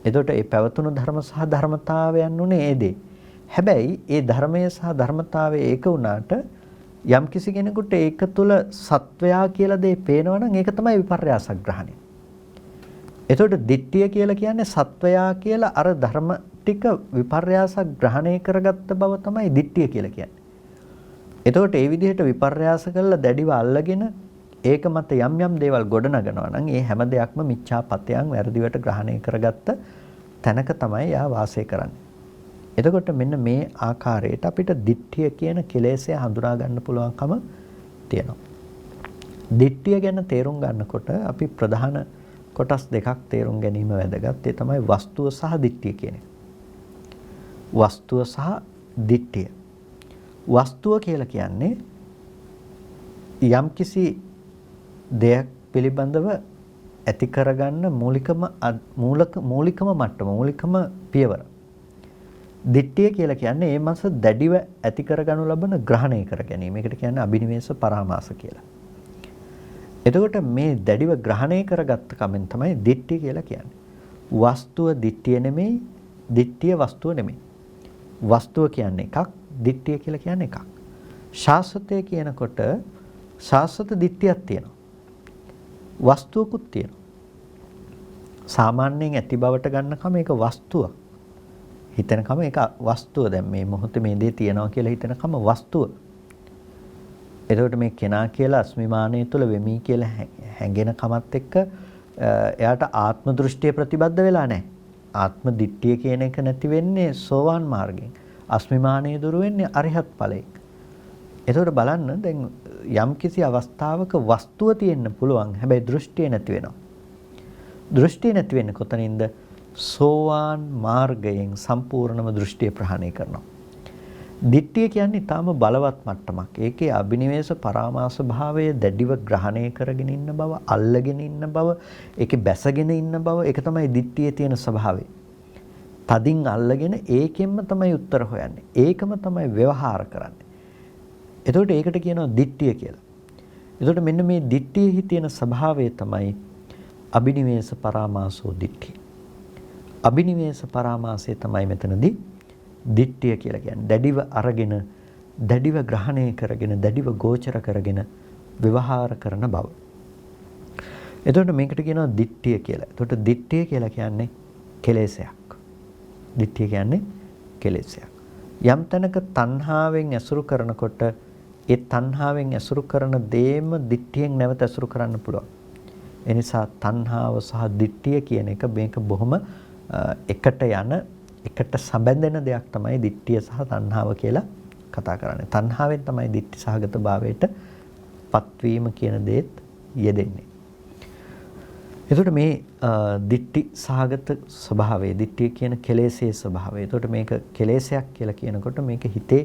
එතකොට මේ පැවතුණු ධර්ම සහ ධර්මතාවයන් උනේ ඒ දේ. හැබැයි ඒ ධර්මය සහ ධර්මතාවය ඒක වුණාට යම් කිසි කෙනෙකුට ඒක තුල සත්වයා කියලා දේ පේනවා නම් ඒක තමයි විපර්යාසග්‍රහණය. එතකොට දිට්ඨිය කියලා කියන්නේ සත්වයා කියලා අර ධර්ම ටික විපර්යාසග්‍රහණය කරගත්ත බව තමයි දිට්ඨිය කියලා කියන්නේ. එතකොට ඒ විදිහට විපර්යාස කළා දැඩිව අල්ලගෙන ඒක මත යම් යම් දේවල් ගොඩනගනවා නම් ඒ හැම දෙයක්ම මිච්ඡාපතයන් වැරදිවට ග්‍රහණය කරගත්ත තැනක තමයි යා වාසය කරන්නේ. එතකොට මෙන්න මේ ආකාරයට අපිට දිට්ඨිය කියන කෙලෙසය හඳුනා ගන්න පුළුවන්කම තියෙනවා. දිට්ඨිය ගැන තේරුම් ගන්නකොට අපි ප්‍රධාන කොටස් දෙකක් තේරුම් ගැනීම වැදගත්. ඒ තමයි වස්තුව සහ දිට්ඨිය කියන එක. වස්තුව සහ දිට්ඨිය. වස්තුව කියලා කියන්නේ යම්කිසි දෙයක් පිළිබඳව ඇති කරගන්න මූලිකම මට්ටම පියවර. දිට්ඨිය කියලා කියන්නේ මේ මාස දැඩිව ඇති කරගනු ලබන ග්‍රහණය කර ගැනීම. ඒකට කියන්නේ අබිනිවේෂ පරාමාස කියලා. එතකොට මේ දැඩිව ග්‍රහණය කරගත්ත කමෙන් තමයි දිට්ඨිය කියලා කියන්නේ. වස්තුව දිට්ඨිය නෙමෙයි, දිට්ඨිය වස්තුව නෙමෙයි. වස්තුව කියන්නේ එකක්, දිට්ඨිය කියලා කියන්නේ එකක්. ශාස්ත්‍රය කියනකොට ශාස්ත්‍ර දිට්ඨියක් තියෙනවා. වස්තුවකුත් තියෙනවා. සාමාන්‍යයෙන් ඇති බවට ගන්නකම ඒක වස්තුවක්. හිතනකම ඒක වස්තුව. දැන් මේ මොහොතේ මේ දේ තියෙනවා කියලා හිතනකම වස්තුව. එතකොට මේ කෙනා කියලා අස්මිමානය තුළ වෙමි කියලා හැඟෙන කමත් එක්ක එයාට ආත්ම දෘෂ්ටිය ප්‍රතිබද්ධ වෙලා නැහැ. ආත්ම දිට්ඨිය කියන එක නැති වෙන්නේ සෝවාන් මාර්ගයෙන්. අස්මිමානය දුරු වෙන්නේ අරිහත් ඵලයෙන්. එතකොට බලන්න දැන් යම්කිසි අවස්ථාවක වස්තුව තියෙන්න පුළුවන්. හැබැයි දෘෂ්ටිය නැති වෙනවා. දෘෂ්ටිය නැති වෙන්නේ කොතනින්ද? සෝවාන් මාර්ගයෙන් සම්පූර්ණම දෘෂ්ටිය ප්‍රහාණය කරනවා. දිට්ඨිය කියන්නේ ඊටාම බලවත් මට්ටමක්. ඒකේ අබිනිවේෂ පරාමාස භාවය දැඩිව ග්‍රහණය කරගෙන ඉන්න බව, අල්ලගෙන ඉන්න බව, ඒකේ බැසගෙන ඉන්න බව, ඒක තමයි දිට්ඨියේ තියෙන ස්වභාවය. තදින් අල්ලගෙන ඒකෙන්ම තමයි උත්තර හොයන්නේ. ඒකම තමයි ව්‍යවහාර කරන්නේ. එතකොට ඒකට කියනවා දිට්ඨිය කියලා. එතකොට මෙන්න මේ දිට්ඨියෙහි තියෙන ස්වභාවය තමයි අබිනිවේෂ පරාමාසෝ දිට්ඨිය. අබිනිවේෂ පරාමාසය තමයි මෙතනදී දිට්ඨිය කියලා කියන්නේ. දැඩිව අරගෙන, දැඩිව ග්‍රහණය කරගෙන, දැඩිව ගෝචර කරගෙන ව්‍යවහාර කරන බව. එතකොට මේකට කියනවා දිට්ඨිය කියලා. එතකොට දිට්ඨිය කියලා කියන්නේ කෙලෙසයක්. දිට්ඨිය කියන්නේ කෙලෙසයක්. යම් තැනක තණ්හාවෙන් ඇසුරු කරනකොට ඒ තණ්හාවෙන් ඇසුරු කරන දේම දිට්ඨියෙන් නැවත ඇසුරු කරන්න පුළුවන්. ඒ නිසා තණ්හාව සහ දිට්ඨිය කියන එක මේක බොහොම එකට යන, එකට සම්බන්ධන දෙයක් තමයි දිට්ඨිය සහ තණ්හාව කියලා කතා කරන්නේ. තණ්හාවෙන් තමයි දිට්ඨි සහගත භාවයට පත්වීම කියන දේත් යෙදෙන්නේ. එතකොට මේ දිට්ඨි සහගත ස්වභාවය, දිට්ඨිය කියන කෙලෙසේ ස්වභාවය. එතකොට මේක කෙලෙසයක් කියලා කියනකොට මේක හිතේ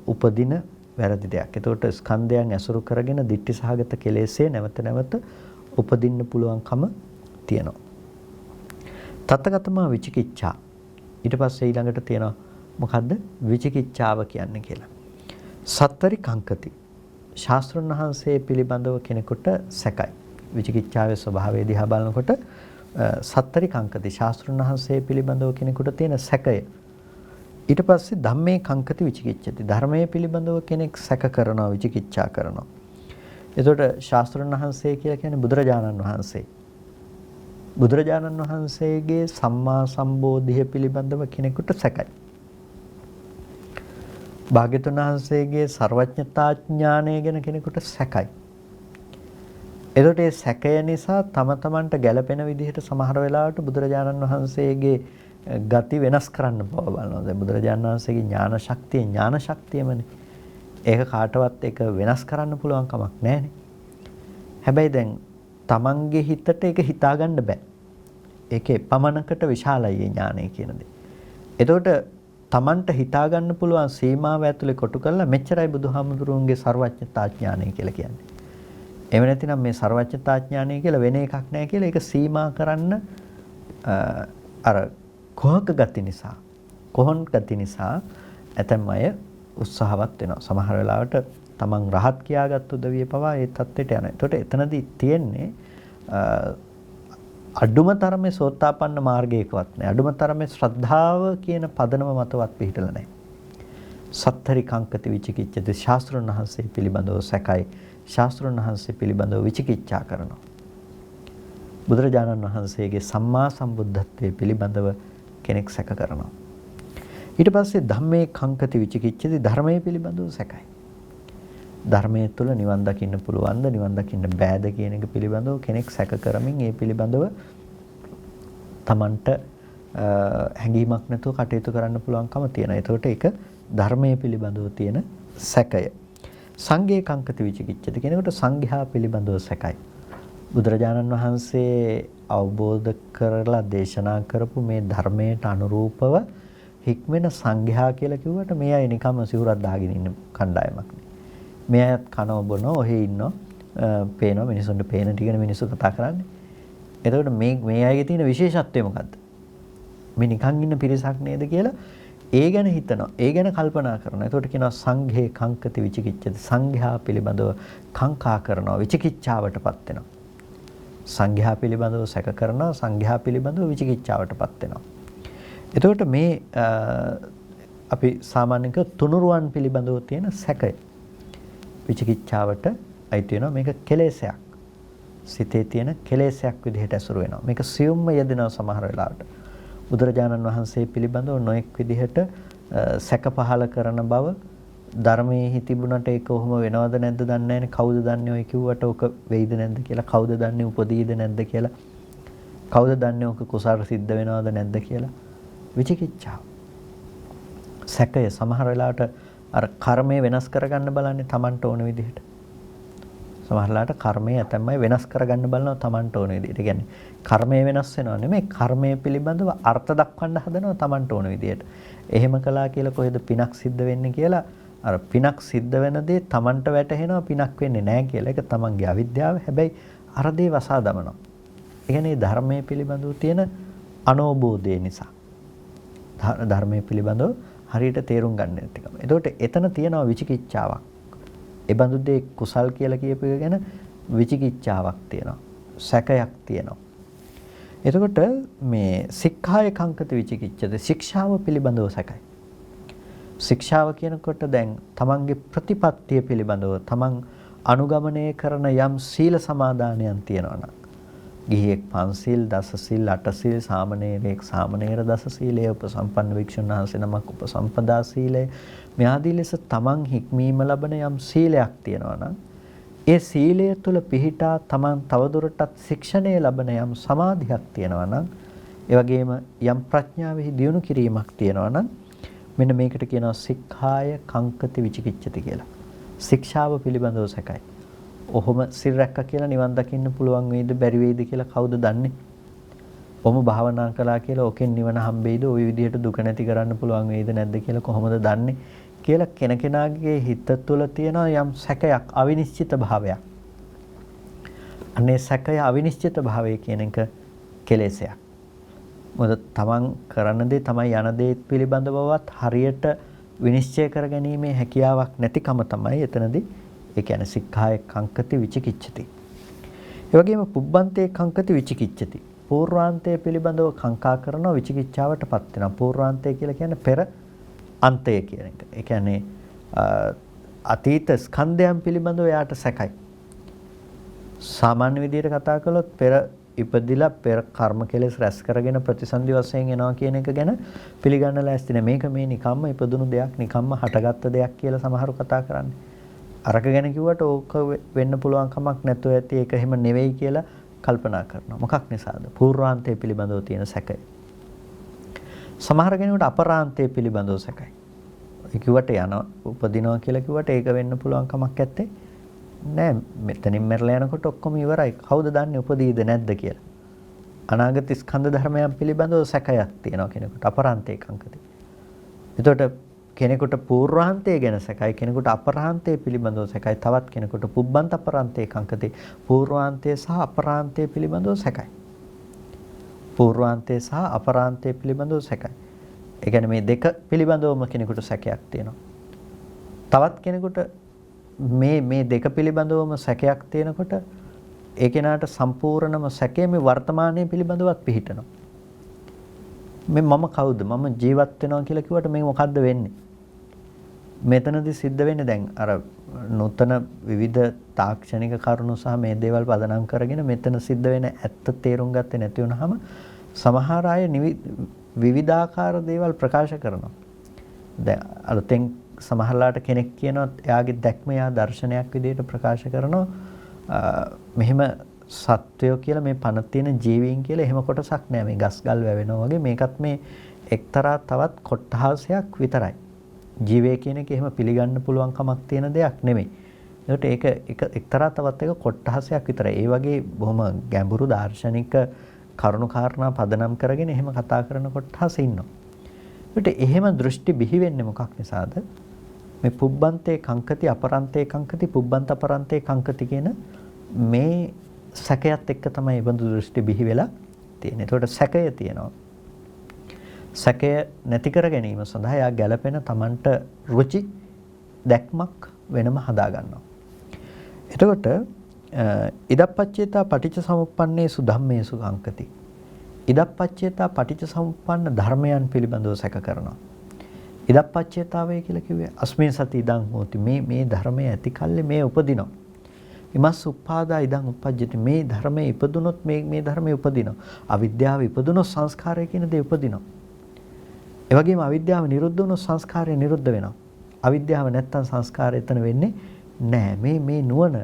උපදින වැරදි දෙයක්. එතකොට ස්කන්ධයන් ඇසුරු කරගෙන දිට්ඨි සහගත කෙලෙසේ නැවත නැවත උපදින්න පුළුවන්කම තියෙනවා. තත්තගතමා විචිකිච්ඡා. ඊට පස්සේ ඊළඟට තියෙනවා මොකද්ද? විචිකිච්ඡාව කියන්නේ කියලා. සත්තරි කංකති. ශාස්ත්‍රඥ වහන්සේ පිළිබඳව කෙනෙකුට සැකයි. විචිකිච්ඡාවේ ස්වභාවය දිහා බලනකොට සත්තරි කංකති. ශාස්ත්‍රඥ වහන්සේ පිළිබඳව කෙනෙකුට තියෙන සැකය. ඊට පස්සේ ධම්මේ කංකති විචිකිච්ඡති. ධර්මයේ පිළිබඳව කෙනෙක් සැක කරනවා, විචිකිච්ඡා කරනවා. එතකොට ශාස්ත්‍රඥ වහන්සේ කියලා කියන්නේ බුදුරජාණන් වහන්සේ. බුදුරජාණන් වහන්සේගේ සම්මා සම්බෝධිය පිළිබඳව කෙනෙකුට සැකයි. භාග්‍යතුන් වහන්සේගේ සර්වඥතා ඥානය ගැන කෙනෙකුට සැකයි. එතකොට ඒ සැකය නිසා තම තමන්ට ගැළපෙන විදිහට සමහර වෙලාවට බුදුරජාණන් වහන්සේගේ ගති වෙනස් කරන්න බව බලනවා. දැන් බුදුරජාණන් වහන්සේගේ ඥාන ශක්තියමනේ. ඒක කාටවත් ඒක වෙනස් කරන්න පුළුවන් කමක් නැහැනේ. හැබැයි දැන් තමන්ගේ හිතට ඒක හිතා ගන්න බෑ. ඒකේ පමණකට විශාලයි ඥානය කියන දේ. එතකොට තමන්ට හිතා ගන්න පුළුවන් සීමාව ඇතුලේ කොටු කරලා මෙච්චරයි බුදුහාමුදුරුවන්ගේ සර්වඥතා ඥානය කියලා කියන්නේ. එහෙම නැතිනම් මේ සර්වඥතා ඥානය කියලා වෙන එකක් නැහැ කියලා ඒක සීමා කරන්න අර කොහොක ගති නිසා ඇතැම් අය උත්සාහවත් වෙනවා. සමහර වෙලාවට තමන් රහත් කියාගත් උදවිය පවා ඒ தත්ත්වයට යනවා. ඒකට එතනදී තියෙන්නේ අඩුම තරමේ සෝතාපන්න මාර්ගයකවත් නැහැ. අඩුම තරමේ ශ්‍රද්ධාව කියන පදනම මතවත් පිළිහිටලා නැහැ. සත්තරි කංකති විචිකිච්ඡති. ශාස්ත්‍රඥ වහන්සේ පිළිබඳව සැකයි. ශාස්ත්‍රඥ වහන්සේ පිළිබඳව විචිකිච්ඡා කරනවා. බුදුරජාණන් වහන්සේගේ සම්මා සම්බුද්ධත්වයේ පිළිබඳව කෙනෙක් සැක කරනවා. ඊට පස්සේ ධම්මේ කංකති විචිකිච්ඡති. ධර්මයේ පිළිබඳව සැකයි. ධර්මයේ තුල නිවන් දකින්න පුළුවන්ද, නිවන් දකින්න බෑද කියන එක පිළිබඳව කෙනෙක් සැක කරමින් ඒ පිළිබඳව Tamanට හැඟීමක් නැතුව කටයුතු කරන්න පුළුවන්කම තියෙනවා. ඒකට ඒක ධර්මයේ පිළිබඳව තියෙන සැකය. සංඝේ කංකති විචිකිච්ඡති. කෙනෙකුට සංඝයා පිළිබඳව සැකයි. බුදුරජාණන් වහන්සේ අවබෝධ කරලා දේශනා කරපු මේ ධර්මයට අනුරූපව හික්මෙන සංඝයා කියලා කිව්වට මේ අය නිකම්ම සිවුරක් දාගෙන ඉන්න කණ්ඩායමක් නේ. මේ අයත් කනව බොනවා ඔහේ ඉන්නවා පේනවා මිනිසුන්ට පේන ටිකනේ මිනිස්සු කතා කරන්නේ. එතකොට මේ අයගේ තියෙන විශේෂත්වය මොකද්ද? මේ නිකන් ඉන්න පිරිසක් නේද කියලා ඒ ගැන හිතනවා. ඒ ගැන කල්පනා කරනවා. එතකොට කියනවා සංඝේ කංකති විචිකිච්ඡති. සංඝයා පිළිබඳව කංකා කරනවා විචිකිච්ඡාවටපත් වෙනවා. සංඝයා පිළිබඳව සැක කරනවා සංඝයා පිළිබඳව විචිකිච්ඡාවටපත් වෙනවා. එතකොට මේ අපි සාමාන්‍යක තුනුරුවන් පිළිබඳව තියෙන සැකය විචිකිච්ඡාවට අයිති වෙනවා. මේක කෙලෙසයක්. සිතේ තියෙන කෙලෙසයක් විදිහට ඇසුරු වෙනවා. මේක සියුම්ම යෙදෙනවා සමහර වෙලාවට. බුදුරජාණන් වහන්සේ පිළිබඳව නොඑක් විදිහට සැක පහල කරන බව ධර්මයේ තිබුණට ඒක කොහොම වෙනවද නැද්ද දන්නේ නැහැ. කවුද දන්නේ ඔය කිව්වට ඔක වෙයිද නැද්ද කියලා. කවුද දන්නේ උපදීද නැද්ද කියලා. කවුද දන්නේ ඔක කුසාර සිද්ධ වෙනවද නැද්ද කියලා. විචිකිච්ඡාව. සැකය සමහර වෙලාවට අර කර්මය වෙනස් කරගන්න බලන්නේ Tamanට ඕන විදිහට. සමහර වෙලාවට කර්මය ඇතැම්මයි වෙනස් කරගන්න බලනවා Tamanට ඕන විදිහට. ඒ කියන්නේ කර්මය වෙනස් වෙනව නෙමෙයි කර්මය පිළිබඳව අර්ථ දක්වන්න හදනවා Tamanට ඕන විදිහට. එහෙම කළා කියලා කොහෙද පිනක් සිද්ධ වෙන්නේ කියලා අර පිනක් සිද්ධ වෙන දේ Tamanට වැටහෙනවා පිනක් වෙන්නේ නැහැ කියලා. ඒක Tamanගේ අවිද්‍යාව. හැබැයි අර දේ වසා දමනවා. ඒ කියන්නේ ධර්මයේ පිළිබඳව තියෙන අනෝබෝධය නිසා. ධර්මයේ පිළිබඳව හරියට තේරුම් ගන්න නැතිකම. එතකොට එතන තියෙනවා විචිකිච්ඡාවක්. ඒ බඳු දේ කුසල් කියලා කියපු එක ගැන විචිකිච්ඡාවක් තියෙනවා. සැකයක් තියෙනවා. එතකොට මේ සික්ඛාය කංකති විචිකිච්ඡති ශික්ෂාව පිළිබඳව සැකයි. ශික්ෂාව කියනකොට දැන් තමන්ගේ ප්‍රතිපත්තිය පිළිබඳව තමන් අනුගමනය කරන යම් සීල සමාදානයන් තියෙනවා නම් ගිහියෙක් පන්සිල් දසසිල් අටසිල් සාමණේරයෙක් සාමණේර දසසීලය උපසම්පන්න වික්ෂුන් වහන්සේ නමක් උපසම්පදා සීලය මේ ආදී ලෙස තමන් හික්මීම ලබන යම් සීලයක් තියෙනවා නම් ඒ සීලය තුළ පිහිටා තමන් තවදුරටත් ශික්ෂණය ලබන යම් සමාධියක් තියෙනවා නම් ඒ වගේම යම් ප්‍රඥාවෙහි දියුණු කිරීමක් තියෙනවා නම් මෙන්න මේකට කියනවා සික්ඛාය කංකති විචිකිච්ඡති කියලා. ශික්ෂාව පිළිබඳව සැකයි. ඔහොම සිල් රැක්ක කියලා නිවන් දකින්න පුළුවන් වෙයිද බැරි වෙයිද කියලා කවුද දන්නේ? ඔහොම භාවනා කළා කියලා ඔකෙන් නිවන හම්බෙයිද? ওই විදිහට දුක නැති කරන්න පුළුවන් වෙයිද නැද්ද කියලා කොහොමද දන්නේ? කියලා කෙනකෙනාගේ හිත තුළ තියෙන යම් සැකයක් අවිනිශ්චිත භාවයක්. අනේ සැකය අවිනිශ්චිත භාවය කියන එක කෙලෙසයක්. මොකද තමන් කරන දේ තමයි යන දේ පිළිබඳවවත් හරියට විනිශ්චය කරගැනීමේ හැකියාවක් නැතිකම තමයි එතනදී ඒ කියන්නේ සික්ඛාය කංකති විචිකිච්ඡති. ඒ වගේම පුබ්බන්තේ කංකති විචිකිච්ඡති. පූර්වාන්තය පිළිබඳව කංකා කරනවා විචිකිච්ඡාවටපත් වෙනවා. පූර්වාන්තය කියලා කියන්නේ පෙර අන්තය කියන එක. ඒ කියන්නේ අතීත ස්කන්ධයන් පිළිබඳව යාට සැකයි. සාමාන්‍ය විදිහට කතා කළොත් පෙර ඉපදිලා පෙර කර්ම කෙලෙස් රැස් කරගෙන ප්‍රතිසන්දි වශයෙන් එනවා කියන එක ගැන පිළිගන්න ලෑස්ති නැහැ. මේක මේ නිකම්ම ඉපදුණු දෙයක්, නිකම්ම හටගත්ත දෙයක් කියලා සමහරු කතා කරන්නේ. අරක ගැන කිව්වට ඕක වෙන්න පුළුවන් කමක් නැතුව ඇති ඒක එහෙම නෙවෙයි කියලා කල්පනා කරනවා. මොකක් නිසාද? පූර්වාන්තය පිළිබඳව තියෙන සැකය. සමහර කෙනෙකුට අපරාන්තය පිළිබඳව සැකයි. ඒ කිව්වට යනවා උපදිනවා කියලා කිව්වට ඒක වෙන්න පුළුවන් කමක් නැත්තේ. නෑ මෙතනින් මැරලා යනකොට ඔක්කොම ඉවරයි. කවුද දන්නේ උපදීද නැද්ද කියලා. අනාගත ස්කන්ධ ධර්මයන් පිළිබඳව සැකයක් තියෙනවා කෙනෙකුට අපරාන්තේ කංකති. එතකොට කෙනෙකුට පූර්වාන්තය ගැන සැකයි කෙනෙකුට අපරාන්තය පිළිබඳව සැකයි තවත් කෙනෙකුට පුබ්බන්ත අපරාන්තේ කංකති පූර්වාන්තය සහ අපරාන්තය පිළිබඳව සැකයි. පූර්වාන්තය සහ අපරාන්තය පිළිබඳව සැකයි. ඒ කියන්නේ මේ දෙක පිළිබඳවම කෙනෙකුට සැකයක් තියෙනවා. තවත් කෙනෙකුට මේ දෙක පිළිබඳවම සැකයක් තියෙනකොට ඒ කෙනාට සම්පූර්ණම සැකයේ මේ වර්තමානයේ පිළිබඳවත් පිහිටනවා. මේ මම කවුද? මම ජීවත් වෙනවා කියලා කිව්වට මේ මොකද්ද වෙන්නේ? මෙතනදී සිද්ධ වෙන්නේ දැන් අර නූතන විවිධ තාක්ෂණික කරුණු සහ මේ දේවල් පදනම් කරගෙන මෙතන සිද්ධ වෙන ඇත්ත තේරුම් ගත්තේ නැති වුනහම සමහර අය විවිධාකාර දේවල් ප්‍රකාශ කරනවා. දැන් අලුතෙන් සමහරලාට කෙනෙක් කියනවා එයාගේ දැක්ම යා දර්ශනයක් විදිහට ප්‍රකාශ කරනවා මෙහෙම සත්වයෝ කියලා මේ පණ තියෙන ජීවීන් කියලා එහෙම කොටසක් නෑ මේ ගස් ගල් වැවෙනවා වගේ මේකත් මේ එක්තරා තවත් කොටහසක් විතරයි. ජීවය කියන එක එහෙම පිළිගන්න පුළුවන් කමක් තියෙන දෙයක් නෙමෙයි. ඒකට ඒක එක්තරා තවත් එක කොටහසක් විතරයි. ඒ වගේ බොහොම ගැඹුරු දාර්ශනික කරුණු කාරණා පදනම් කරගෙන එහෙම කතා කරන කොටහස ඉන්නවා. ඒකට එහෙම දෘෂ්ටි බිහි වෙන්නේ මොකක් නිසාද? මේ පුබ්බන්තේ කංකති අපරන්තේ කංකති පුබ්බන්ත අපරන්තේ කංකති කියන මේ සැකයත් එක්ක තමයි බඳු දෘෂ්ටි බිහි වෙලා තියෙන්නේ. ඒකට සැකය තියෙනවා. සැකය නැති කර ගැනීම සඳහා යා ගැළපෙන Tamanට රුචි දැක්මක් වෙනම හදා ගන්නවා. එතකොට ඉදප්පච්චේතා පටිච්ච සමුප්පන්නේසු ධම්මේසු කංකති. ඉදප්පච්චේතා පටිච්ච සමුප්පන්න ධර්මයන් පිළිබඳව සැක කරනවා. ඉදප්පච්චේතාවය කියලා කිව්වේ අස්මින් සති ඉදං හෝති. මේ ධර්මයේ ඇති කල්ලි මේ උපදිනවා. ඉමස් උපාදා ඉදං උපජ්ජති. මේ ධර්මයේ ඉපදුනොත් මේ ධර්මයේ උපදිනවා. අවිද්‍යාව ඉපදුනොත් සංස්කාරය කියන දේ උපදිනවා. ඒ වගේම අවිද්‍යාව නිරුද්ධ වුණොත් සංස්කාරය නිරුද්ධ වෙනවා. අවිද්‍යාව නැත්තම් සංස්කාරය එතන වෙන්නේ නැහැ. මේ නුවණ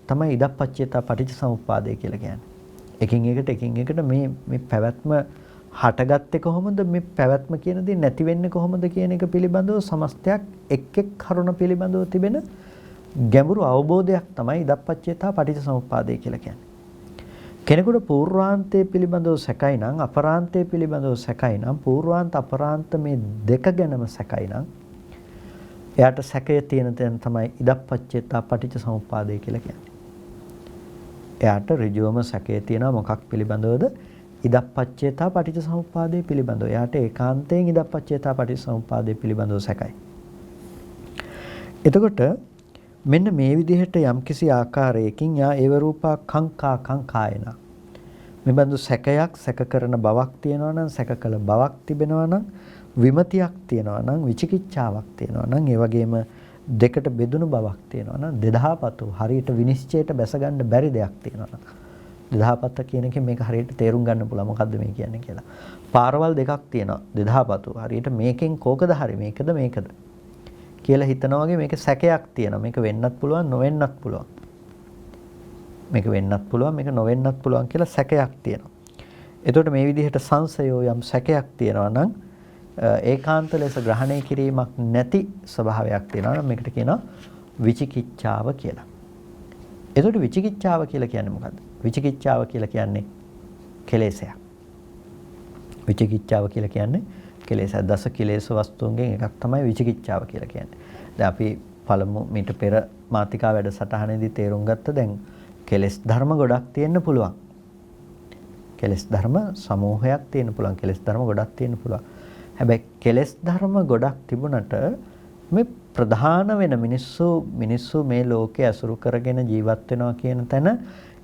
තමයි ඉදප්පච්චේතා පටිච්චසමුප්පාදය කියලා කියන්නේ. එකින් එකට මේ පැවැත්ම හටගත්තේ කොහොමද, මේ පැවැත්ම කියන දේ නැති වෙන්නේ කොහොමද කියන එක පිළිබඳව සමස්තයක් එක් කරුණ පිළිබඳව තිබෙන ගැඹුරු අවබෝධයක් තමයි ඉදප්පච්චේතා පටිච්චසමුප්පාදය කියලා කියන්නේ. කෙනෙකුට පූර්වාන්තයේ පිළිබඳව සැකයි නම් අපරාන්තයේ පිළිබඳව සැකයි නම් පූර්වාන්ත අපරාන්ත මේ දෙක ගැනම සැකයි නම් එයාට සැකය තියෙන තැන තමයි ඉදප්පච්චේතා පටිච්චසමුප්පාදය කියලා කියන්නේ. එයාට ඍජුවම සැකය තියෙනවා මොකක් පිළිබඳවද? ඉදප්පච්චේතා පටිච්චසමුප්පාදය පිළිබඳව. එයාට ඒකාන්තයෙන් ඉදප්පච්චේතා පටිච්චසමුප්පාදය පිළිබඳව සැකයි. එතකොට මෙන්න මේ විදිහට යම්කිසි ආකාරයකින් යා ඒව රූපා කංකායන මෙබඳු සැකයක් සැක කරන බවක් තියෙනවා නම් සැක කළ බවක් තිබෙනවා නම් විමතියක් තියෙනවා නම් විචිකිච්ඡාවක් තියෙනවා නම් ඒ වගේම දෙකට බෙදුණු බවක් තියෙනවා නම් දෙදහපතු හරියට විනිශ්චයට බැස ගන්න බැරි දෙයක් තියෙනවා නම් දෙදහපත කියන එකෙන් මේක හරියට තේරුම් ගන්න පුළුවන් මොකද්ද මේ කියන්නේ කියලා. පාරවල් දෙකක් තියෙනවා දෙදහපතු හරියට මේකෙන් කෝකද හරි මේකද කියලා හිතනවා වගේ මේක සැකයක් තියෙනවා. මේක වෙන්නත් පුළුවන් නොවෙන්නත් පුළුවන්. මේක වෙන්නත් පුළුවන් මේක නොවෙන්නත් පුළුවන් කියලා සැකයක් තියෙනවා. එතකොට මේ විදිහට සංසයෝ යම් සැකයක් තියෙනවා නම් ඒකාන්ත ලෙස ග්‍රහණය කිරීමක් නැති ස්වභාවයක් තියෙනවා නම් මේකට කියනවා විචිකිච්ඡාව කියලා. එතකොට විචිකිච්ඡාව කියලා කියන්නේ මොකද්ද? විචිකිච්ඡාව කියලා කියන්නේ කෙලෙසයක්. විචිකිච්ඡාව කියලා කියන්නේ කෙලෙස දස කෙලෙස් වස්තුන්ගෙන් එකක් තමයි විචිකිච්ඡාව කියලා කියන්නේ. දැන් අපි පළමු මීට පෙර මාතිකා වැඩසටහනේදී තේරුම් ගත්ත දැන් කෙලෙස් ධර්ම ගොඩක් තියෙන්න පුළුවන්. කෙලෙස් ධර්ම සමූහයක් තියෙන්න පුළුවන්. කෙලෙස් ධර්ම ගොඩක් තියෙන්න පුළුවන්. හැබැයි කෙලෙස් ධර්ම ගොඩක් තිබුණට මේ ප්‍රධාන වෙන මිනිස්සු මේ ලෝකේ අසුරු කරගෙන ජීවත් වෙනවා කියන තැන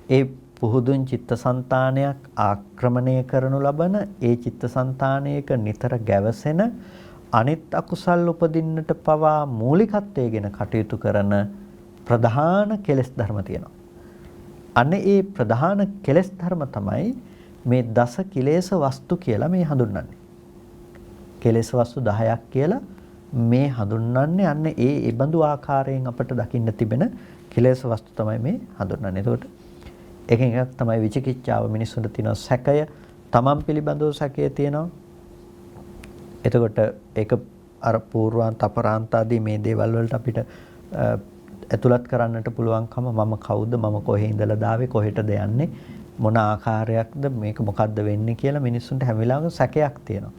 ඒ පුහුදුන් චිත්තසංතානයක් ආක්‍රමණය කරනු ලබන ඒ චිත්තසංතානයක නිතර ගැවසෙන අනිත් අකුසල් උපදින්නට පවා මූලිකත්වයේගෙන කටයුතු කරන ප්‍රධාන කෙලෙස් ධර්ම තියෙනවා. අන්න ඒ ප්‍රධාන කෙලෙස් ධර්ම තමයි මේ දස කිලේශ වස්තු කියලා මේ හඳුන්වන්නේ. කෙලෙස් වස්තු 10ක් කියලා මේ හඳුන්වන්නේ අන්න ඒ බඳු ආකාරයෙන් අපට දකින්න තිබෙන කෙලෙස් වස්තු තමයි මේ හඳුන්වන්නේ. එතකොට එකෙන් එකක් තමයි විචිකිච්ඡාව. මිනිස්සුන්ට තියෙන සැකය, තමන් පිළිබඳව සැකය තියෙනවා. එතකොට ඒක අර පූර්වාන්ත අපරාන්ත ආදී මේ දේවල් වලට අපිට ඇතුළත් කරන්නට පුළුවන්කම මම කවුද, මම කොහේ ඉඳලාද ආවේ, කොහෙටද යන්නේ, මොන ආකාරයක්ද මේක මොකද්ද වෙන්නේ කියලා මිනිස්සුන්ට හැම වෙලාවෙම සැකයක් තියෙනවා.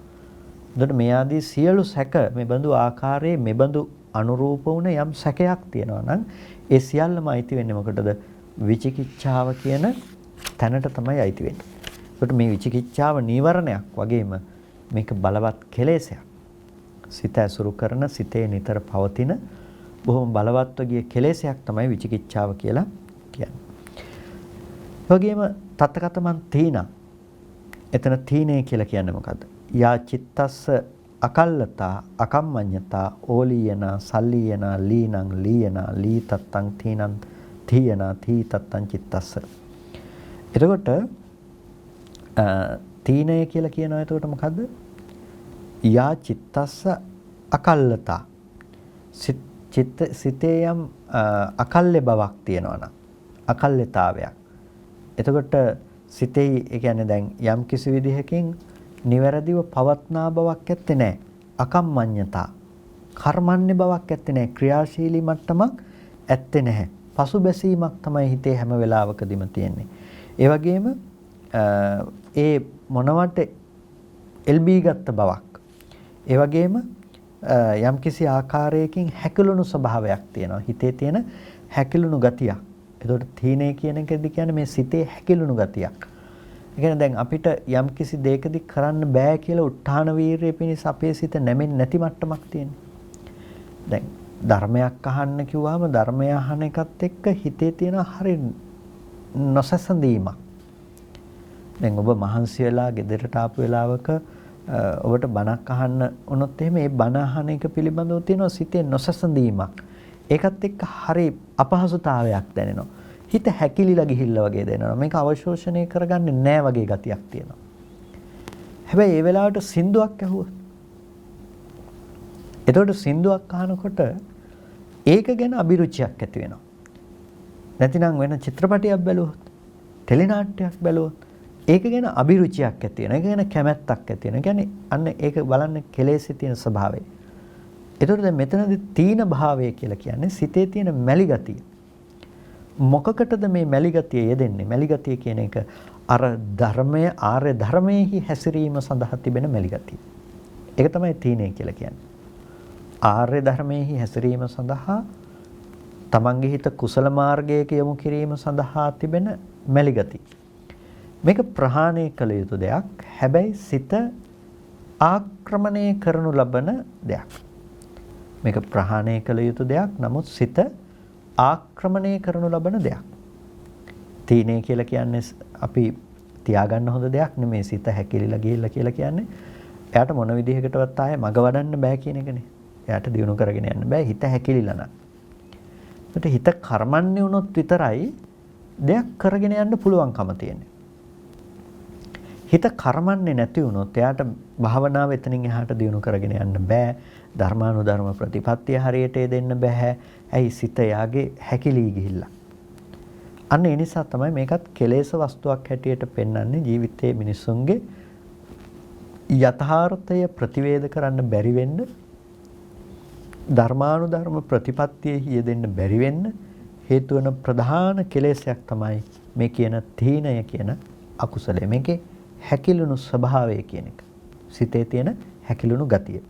එතකොට මේ ආදී සියලු සැක මේ බඳු ආකාරයේ මේ බඳු අනුරූප වුණ යම් සැකයක් තියෙනවා නම් ඒ සියල්ලම අයිති වෙන්නේ මොකටද? විචිකිච්ඡාව කියන තැනට තමයි අයිති වෙන්නේ. ඒකට මේ විචිකිච්ඡාව නීවරණයක් වගේම මේක බලවත් කෙලෙසයක්. සිත ඇසුරු කරන සිතේ නිතර පවතින බොහොම බලවත්ව ගිය කෙලෙසයක් තමයි විචිකිච්ඡාව කියලා කියන්නේ. ඒ වගේම තත්තකතමන් තීන. එතන තීනේ කියලා කියන්නේ මොකද්ද? යා චිත්තස්ස අකල්ලතා අකම්මඤ්ඤතා ඕලීයන සල්ලීයන ලීනං ලීයන ලීතත්තං තීනං තීයනා තීතත්තං චිත්තස්ස. එතකොට තීනය කියලා කියනවා එතකොට මොකද්ද? යා චිත්තස්ස අකල්ලතා. සිතේ යම් අකල්ලේ බවක් තියෙනවා නම් අකල්ලිතාවයක්. එතකොට සිතේ ඒ කියන්නේ දැන් යම් කිසි විදිහකින් නිවැරදිව පවත්නා බවක් ඇත්තේ නැහැ. අකම්මඤ්ඤතා. කර්මන්නේ බවක් ඇත්තේ නැහැ. ක්‍රියාශීලී මට්ටමක් ඇත්තේ නැහැ. පසුබැසීමක් තමයි හිතේ හැම වෙලාවකදීම තියෙන්නේ. ඒ වගේම ඒ මොනවට එල්බී ගත්ත බවක්. ඒ වගේම යම්කිසි ආකාරයකින් හැකිලුණු ස්වභාවයක් තියෙනවා. හිතේ තියෙන හැකිලුණු ගතියක්. ඒතකොට තීනේ කියන එකද කියන්නේ මේ සිතේ හැකිලුණු ගතියක්. ඒ කියන්නේ දැන් අපිට යම්කිසි දෙයකදී කරන්න බෑ කියලා උත්හාන වීරිය පිණිස අපේ සිත නැමෙන්නේ නැති මට්ටමක් තියෙනවා. දැන් ධර්මයක් අහන්න කිව්වම ධර්මය අහන එකත් එක්ක හිතේ තියෙන හරිය නොසැසඳීමක්. දැන් ඔබ මහන්සි වෙලා ගෙදරට ආපු වෙලාවක ඔබට බණක් අහන්න වුණොත් එහෙම ඒ බණ අහන එක පිළිබඳව තියෙන සිතේ නොසැසඳීමක්. ඒකත් එක්ක හරි අපහසුතාවයක් දැනෙනවා. හිත හැකිලිලා ගිහිල්ලා වගේ දැනෙනවා. මේක අවශෝෂණය කරගන්නේ නැහැ වගේ ගතියක් තියෙනවා. හැබැයි ඒ වෙලාවට සින්දුවක් ඇහුවොත් එතකොට සින්දුවක් අහනකොට ඒක ගැන අභිරුචියක් ඇති වෙනවා. නැතිනම් වෙන චිත්‍රපටයක් බැලුවොත්, ටෙලිනාට්‍යයක් බැලුවොත් ඒක ගැන අභිරුචියක් ඇති වෙනවා. ඒක ගැන කැමැත්තක් ඇති වෙනවා. කියන්නේ අන්න ඒක බලන්න කෙලෙසේ තියෙන ස්වභාවය. එතකොට දැන් මෙතනදී තීන භාවය කියලා කියන්නේ සිතේ තියෙන මැලි ගතිය. මොකකටද මේ මැලි ගතිය යෙදෙන්නේ? මැලි ගතිය කියන එක අර ධර්මයේ ආර්ය ධර්මයේහි හැසිරීම සඳහා තිබෙන මැලි ගතිය. ඒක තමයි තීනේ කියලා කියන්නේ. ආර්ය ධර්මයේහි හැසිරීම සඳහා තමන්ගේ හිත කුසල මාර්ගයක යොමු කිරීම සඳහා තිබෙන මැලි ගතිය. මේක ප්‍රහාණය කළ යුතු දෙයක්. හැබැයි සිත ආක්‍රමණය කරනු ලබන දෙයක්. මේක ප්‍රහාණය කළ යුතු දෙයක්. නමුත් සිත ආක්‍රමණය කරනු ලබන දෙයක්. තීනේ කියලා කියන්නේ අපි තියාගන්න හොඳ දෙයක් නෙමෙයි. සිත හැකිලිලා ගිහිල්ලා කියලා කියන්නේ එයාට මොන විදිහකටවත් ආයේ මග වඩන්න බෑ කියන එකනේ. එයාට දිනු කරගෙන යන්න බෑ හිත හැකිලිලා නම්. ඒකට හිත කර්මන්නේ වුණොත් විතරයි දෙයක් කරගෙන යන්න පුළුවන්කම තියෙන්නේ. හිත කර්මන්නේ නැති වුණොත් එයාට භාවනාව එතනින් එහාට දියුණු කරගෙන යන්න බෑ. ධර්මානුධර්ම ප්‍රතිපත්තිය හරියට දෙන්න බෑ. ඇයි සිත යාගේ හැකිලී ගිහිල්ලා. අන්න ඒ නිසා තමයි මේකත් කෙලෙස් වස්තුවක් හැටියට පෙන්වන්නේ ජීවිතයේ මිනිසුන්ගේ යථාර්ථය ප්‍රතිවේද කරන්න බැරි වෙන්න ධර්මානුධර්ම ප්‍රතිපත්තියේ යෙදෙන්න බැරි වෙන්න හේතු වෙන ප්‍රධාන කෙලෙසයක් තමයි මේ කියන තීනය කියන අකුසලය. මේකේ හැකිලුණු ස්වභාවය කියන එක. සිතේ තියෙන හැකිලුණු ගතිය.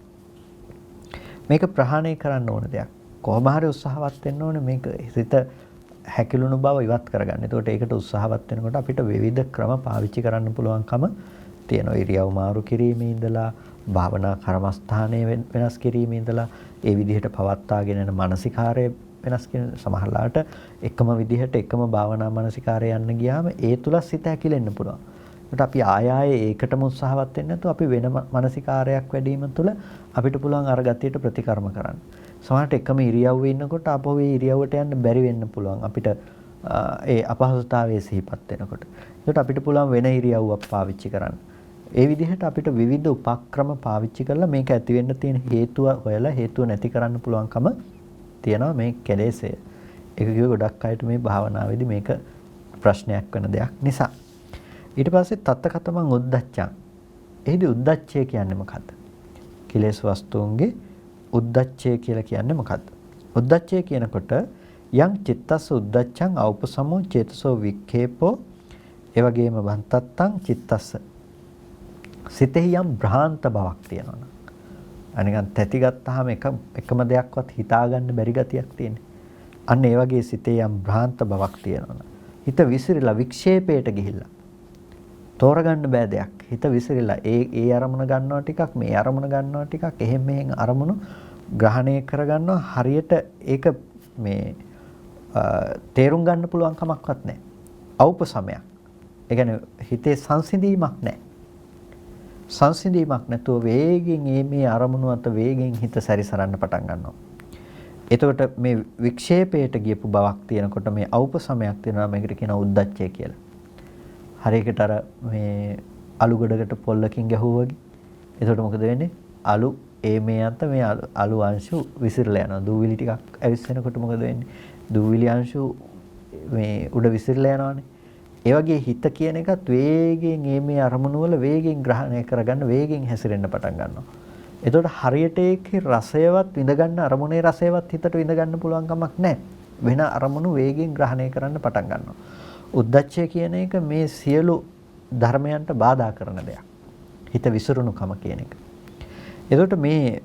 මේක ප්‍රහාණය කරන්න ඕන දෙයක්. කොහොම හරි උත්සාහවත් වෙන්න ඕනේ මේක සිත හැකිලුණු බව ඉවත් කරගන්න. එතකොට ඒකට උත්සාහවත් වෙනකොට අපිට විවිධ ක්‍රම පාවිච්චි කරන්න පුළුවන්කම තියෙනවා. ඉරියව් මාරු කිරීමේ ඉඳලා භාවනා කර්මස්ථානයේ වෙනස් කිරීමේ ඉඳලා ඒ විදිහට පවත්වාගෙන යන මානසිකාරය වෙනස් කියන සමහරලාට එකම විදිහට එකම භාවනා මානසිකාරය යන්න ගියාම ඒ තුල සිත හැකිලෙන්න පුළුවන්. ඒකට අපි ආයෙ ඒකටම උත්සාහවත් වෙන්නේ නැතුව අපි වෙන මානසිකාරයක් වැඩිම තුල අපිට පුළුවන් අර ගතියට ප්‍රතිකර්ම කරන්න. සමහරට එකම ඉරියව්වේ ඉන්නකොට අපෝ ඒ ඉරියව්වට යන්න බැරි වෙන්න පුළුවන්. අපිට ඒ අපහසුතාවයේ සිහිපත් වෙනකොට. ඒකට අපිට පුළුවන් වෙන ඉරියව්වක් පාවිච්චි කරන්න. ඒ විදිහට අපිට විවිධ උපක්‍රම පාවිච්චි කරලා මේක ඇති වෙන්න තියෙන හේතුව හොයලා හේතුව නැති කරන්න පුළුවන්කම තියෙනවා මේ කෙලෙසය. ඒක කිව්ව ගොඩක් අයට මේ භාවනාවේදී මේක ප්‍රශ්නයක් වෙන දෙයක් නිසා. ඊට පස්සේ තත්තකතමං උද්දච්චං. එහිදී උද්දච්චය කියන්නේ මොකද්ද? කෙලෙස් වස්තුන්ගේ උද්දච්චය කියලා කියන්නේ මොකද්ද? උද්දච්චය කියනකොට යම් චිත්තස්ස උද්දච්චං අවපසමෝ චේතසෝ වික්ඛේපෝ ඒ වගේම බන්තත්තං චිත්තස්ස සිතෙහි යම් භ්‍රාන්ත බවක් තියෙනවා. අනිකන් තැති ගත්තාම එකම දෙයක්වත් හිතාගන්න බැරි ගතියක් තියෙනවා. අන්න ඒ වගේ සිතේ යම් භ්‍රාන්ත බවක් තියෙනවා. හිත විසිරිලා වික්ෂේපයට ගිහිල්ලා තෝරගන්න බෑ දෙයක්. හිත විසිරිලා ඒ අරමුණ ගන්නවා ටිකක් මේ අරමුණ ගන්නවා ටිකක් එහෙම මෙහෙන් අරමුණු ග්‍රහණය කරගන්නවා හරියට ඒක මේ තේරුම් ගන්න පුළුවන් කමක්වත් නැහැ. අවුපසමයක්. ඒ කියන්නේ හිතේ සංසිඳීමක් නැහැ. සංසිඳීමක් නැතුව වේගෙන් මේ අරමුණු අත වේගෙන් හිත සැරිසරන්න පටන් ගන්නවා. එතකොට මේ වික්ෂේපයට ගියපු බවක් තියෙනකොට මේ අවුපසමයක් තියෙනවා මේකට කියනවා උද්දච්චය කියලා. හරියකට අර මේ අලු ගොඩකට පොල්ලකින් ගැහුවා වගේ. එතකොට මොකද වෙන්නේ? අලු මේ අත මේ අලු අංශු විසිරලා යනවා. දූවිලි ටිකක් ඇවිස්සෙනකොට මොකද වෙන්නේ? දූවිලි අංශු මේ උඩ විසිරලා යනවානේ. ඒ වගේ හිත කියන එකත් වේගෙන් මේ අරමුණු වල වේගෙන් ග්‍රහණය කරගන්න වේගෙන් හැසිරෙන්න පටන් ගන්නවා. එතකොට හරියට ඒකේ රසයවත් විඳ ගන්න අරමුණේ රසයවත් හිතට විඳ ගන්න පුළුවන් කමක් නැහැ. වෙන අරමුණු වේගෙන් ග්‍රහණය කරන්න පටන් ගන්නවා. උද්දච්චය කියන එක මේ සියලු ධර්මයන්ට බාධා කරන දෙයක්. හිත විසිරුණුකම කියන එක. එතකොට මේ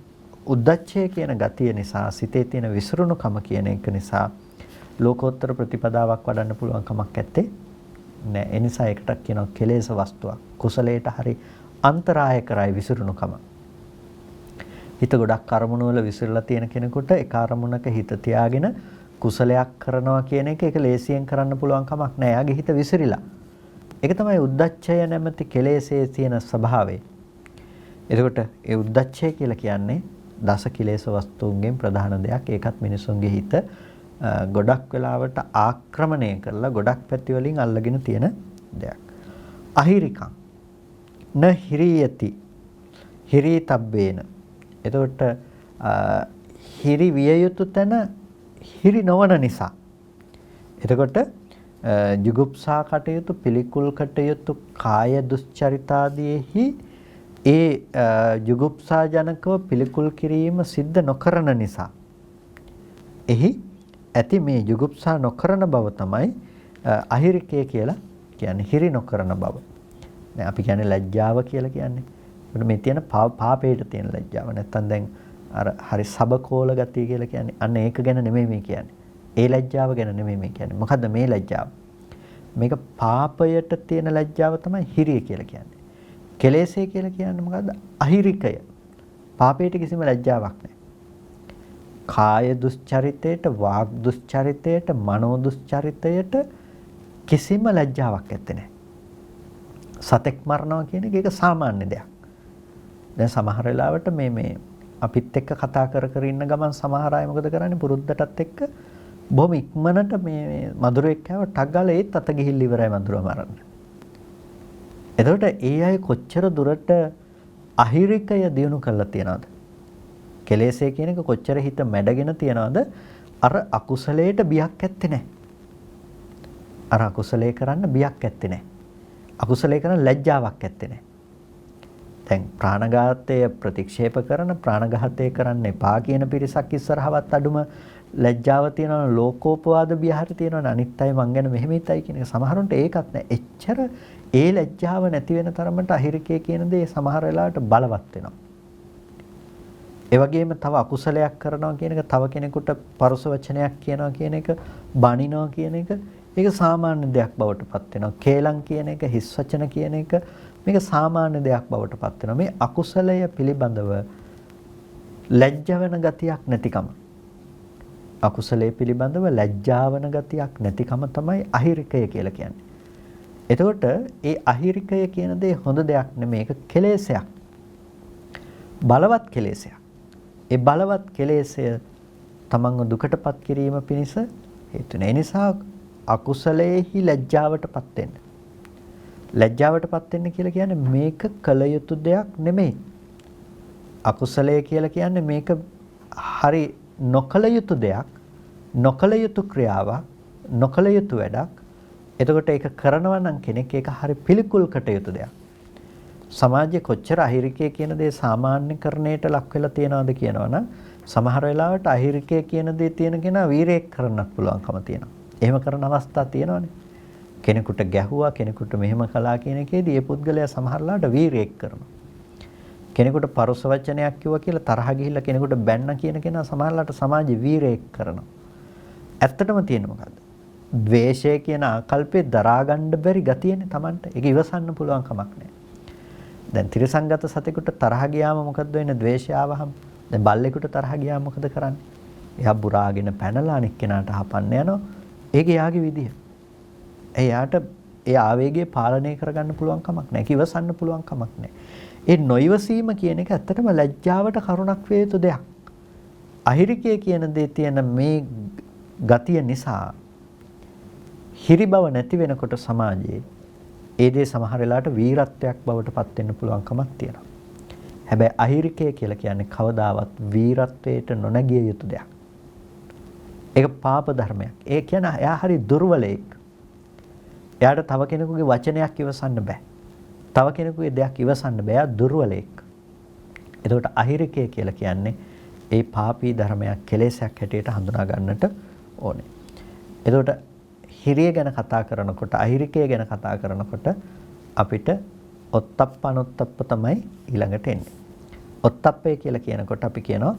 උද්දච්චය කියන ගතිය නිසා සිතේ තියෙන විසිරුණුකම කියන එක නිසා ලෝකෝත්තර ප්‍රතිපදාවක් වඩන්න පුළුවන් කමක් නැත්තේ නෑ. ඒ නිසා ඒකට කියනවා කෙලෙස් වස්තුවක්. කුසලයට හරි අන්තරාය කරයි විසිරුණුකම. හිත ගොඩක් අරමුණු වල විසිරලා තියෙන කෙනෙකුට ඒ අරමුණක හිත තියාගෙන කුසලයක් කරනවා කියන එක ඒක ලේසියෙන් කරන්න පුළුවන් කමක් නෑ. එයාගේ හිත විසිරිලා. ඒක තමයි උද්දච්චය නැමැති කෙලෙසේ තියෙන ස්වභාවය. එතකොට ඒ උද්දච්චය කියලා කියන්නේ දස කිලේශ වස්තුන්ගෙන් ප්‍රධාන දෙයක්. ඒකත් මිනිසුන්ගේ හිත ගොඩක් වෙලාවට ආක්‍රමණය කරලා ගොඩක් පැති වලින් අල්ලගෙන තියෙන දෙයක්. අහිරිකං න හිරියති හිරිතබ්බේන. එතකොට හිරි විය යුතු තැන හිරි නොවන නිසා. එතකොට ජුගුප්සා කටයුතු පිළිකුල් කටයුතු කාය දුස්චරිතාදීෙහි ඒ ජුගුප්සා ජනකව පිළිකුල් කිරීම සිද්ධ නොකරන නිසා එහි ඇති මේ ජුගුප්සා නොකරන බව තමයි අහිරිකය කියලා කියන්නේ. හිරි නොකරන බව. දැන් අපි කියන්නේ ලැජ්ජාව කියලා කියන්නේ. මේ තියෙන පාපේට තියෙන ලැජ්ජාව. නැත්තම් දැන් අර හරි සබකෝල ගතිය කියලා කියන්නේ. අන්න ඒක ගැන නෙමෙයි මේ කියන්නේ. ඒ ලැජ්ජාව ගැන නෙමෙයි මේ කියන්නේ. මොකද්ද මේ ලැජ්ජාව? මේක පාපයට තියෙන ලැජ්ජාව තමයි හිරිය කියලා කියන්නේ. කෙලෙසේ කියලා කියන්නේ මොකද්ද? අහිරිකය. පාපයට කිසිම ලැජ්ජාවක් නැහැ. කාය දුස්චරිතයට, වාග් දුස්චරිතයට, මනෝ දුස්චරිතයට කිසිම ලැජ්ජාවක් නැත්තේ නෑ. සතෙක් මරනවා කියන එක ඒක සාමාන්‍ය දෙයක්. දැන් සමහර වෙලාවට මේ අපිත් එක්ක කතා කර ඉන්න ගමන් සමහර අය මොකද කරන්නේ පුරුද්දටත් එක්ක බොහොම ඉක්මනට මේ මధుරෙක් කෑව ටක් ගාලා ඒත් අත ගිහිල්ලා ඉවරයි මధుරව මරන්න. එතකොට ඒ අය කොච්චර දුරට අහිරිකය දිනු කරලා තියනවද? කෙලෙසේ කියන එක කොච්චර හිත මැඩගෙන තියනවද? අර අකුසලයට බියක් ඇත්තේ නැහැ. අර අකුසලයේ කරන්න බියක් ඇත්තේ නැහැ. අකුසලයේ කරන්න ලැජ්ජාවක් ඇත්තේ නැහැ. දැන් ප්‍රාණඝාතය ප්‍රතික්ෂේප කරන ප්‍රාණඝාතය කරන්න එපා කියන පිරිසක් ඉස්සරහවත් අඩුම ලැජ්ජාව තියෙනවා, ලෝකෝපවාද බියහරි තියෙනවා, අනිත් අය මං ගැන මෙහෙම හිතයි කියන එක. සමහරුන්ට ඒකත් නැහැ. එච්චර ඒ ලැජ්ජාව නැති වෙන තරමට අහිරිකය කියන දේ සමහර වෙලාවට බලවත් වෙනවා. ඒ වගේම තව අකුසලයක් කරනවා කියන එක, තව කෙනෙකුට පරුස වචනයක් කියනවා කියන එක, බනිනවා කියන එක, ඒක සාමාන්‍ය දෙයක් බවට පත් වෙනවා. කේලම් කියන එක, හිස් වචන කියන එක මේක සාමාන්‍ය දෙයක් බවට පත් වෙනවා. මේ අකුසලය පිළිබඳව ලැජ්ජා වෙන ගතියක් නැතිකම. අකුසලයේ පිළිබඳව ලැජ්ජා වෙන ගතියක් නැතිකම තමයි අහිරිකය කියලා කියන්නේ. එතකොට ඒ අහිරිකය කියන දේ හොඳ දෙයක් නෙමෙයි. ඒක කෙලෙසයක්. බලවත් කෙලෙසයක්. ඒ බලවත් කෙලෙසය තමන්ව දුකටපත් කිරීම පිණිස හේතු වෙන. ඒ නිසා අකුසලයේහි ලැජ්ජාවටපත් වෙන්න. ලැජ්ජාවටපත් වෙන්න කියලා කියන්නේ මේක කල යුතු දෙයක් නෙමෙයි. අකුසලය කියලා කියන්නේ මේක හරි නොකල යුතු දෙයක්, නොකල යුතු ක්‍රියාවක්, නොකල යුතු වැඩක්. එතකොට ඒක කරනවා නම් කෙනෙක් ඒක හරි පිළිකුල් කටයුතු දෙයක්. සමාජයේ කොච්චර අහිරිකය කියන දේ සාමාන්‍යකරණයට ලක් වෙලා තියෙනවද කියනවනම් සමහර වෙලාවට අහිරිකය කියන දේ තියෙන කෙනා වීරයෙක් කරන්නත් පුළුවන්කම තියෙනවා. එහෙම කරන අවස්ථා තියෙනවනේ. කෙනෙකුට ගැහුවා, කෙනෙකුට මෙහෙම කළා කියන එකේදී ඒ පුද්ගලයා සමහරලාට වීරයෙක් කරනවා. කෙනෙකුට පරුස වචනයක් කිව්වා කියලා තරහ ගිහිල්ලා කෙනෙකුට බැන්න කියන කෙනා සමහරලාට සමාජයේ වීරයෙක් කරනවා. ඇත්තටම තියෙන්නේ මොකද්ද? ද්වේෂය කියන ආකල්පේ දරා ගන්න බැරි ගතියනේ Tamanට. ඒක ඉවසන්න පුළුවන් කමක් නැහැ. දැන් ත්‍රිසංගත සතෙකුට තරහ ගියාම මොකද්ද වෙන්නේ? ද්වේෂය ආවහම. දැන් බල්ලෙකුට තරහ ගියාම මොකද කරන්නේ? එයා බුරාගෙන පැනලා අනික් කෙනාට හපන්න යනවා. ඒක එයාගේ විදිය. එයාට ඒ ආවේගය පාලනය කරගන්න පුළුවන් කමක් නැහැ. ඒක ඉවසන්න පුළුවන් කමක් නැහැ. ඒ නොයිවසීම කියන එක ඇත්තටම ලැජ්ජාවට කරුණක් වේ යුතු දෙයක්. අහිරිකය කියන දේ තියෙන මේ ගතිය නිසා හිරි බව නැති වෙනකොට සමාජයේ ඒ දේ සමහර වෙලාවට වීරත්වයක් බවට පත් වෙන්න පුළුවන් කමක් තියෙනවා. හැබැයි අහිරිකය කියලා කියන්නේ කවදාවත් වීරත්වයට නොනැගිය යුතු දෙයක්. ඒක පාප ධර්මයක්. ඒ කියන්නේ එයා හරි දුර්වලෙක්. එයාට තව කෙනෙකුගේ වචනයක් ඉවසන්න බෑ. තව කෙනෙකුගේ දෙයක් ඉවසන්න බෑ. එයා දුර්වලෙක්. එතකොට අහිරිකය කියලා කියන්නේ ඒ පාපී ධර්මයක්, කෙලෙසයක් හැටියට හඳුනා ගන්නට ඕනේ. එතකොට හිරිය ගැන කතා කරනකොට, අහිරිකය ගැන කතා කරනකොට අපිට ඔත්තප්ප අනොත්තප්ප තමයි ඊළඟට එන්නේ. ඔත්තප්පය කියලා කියනකොට අපි කියනවා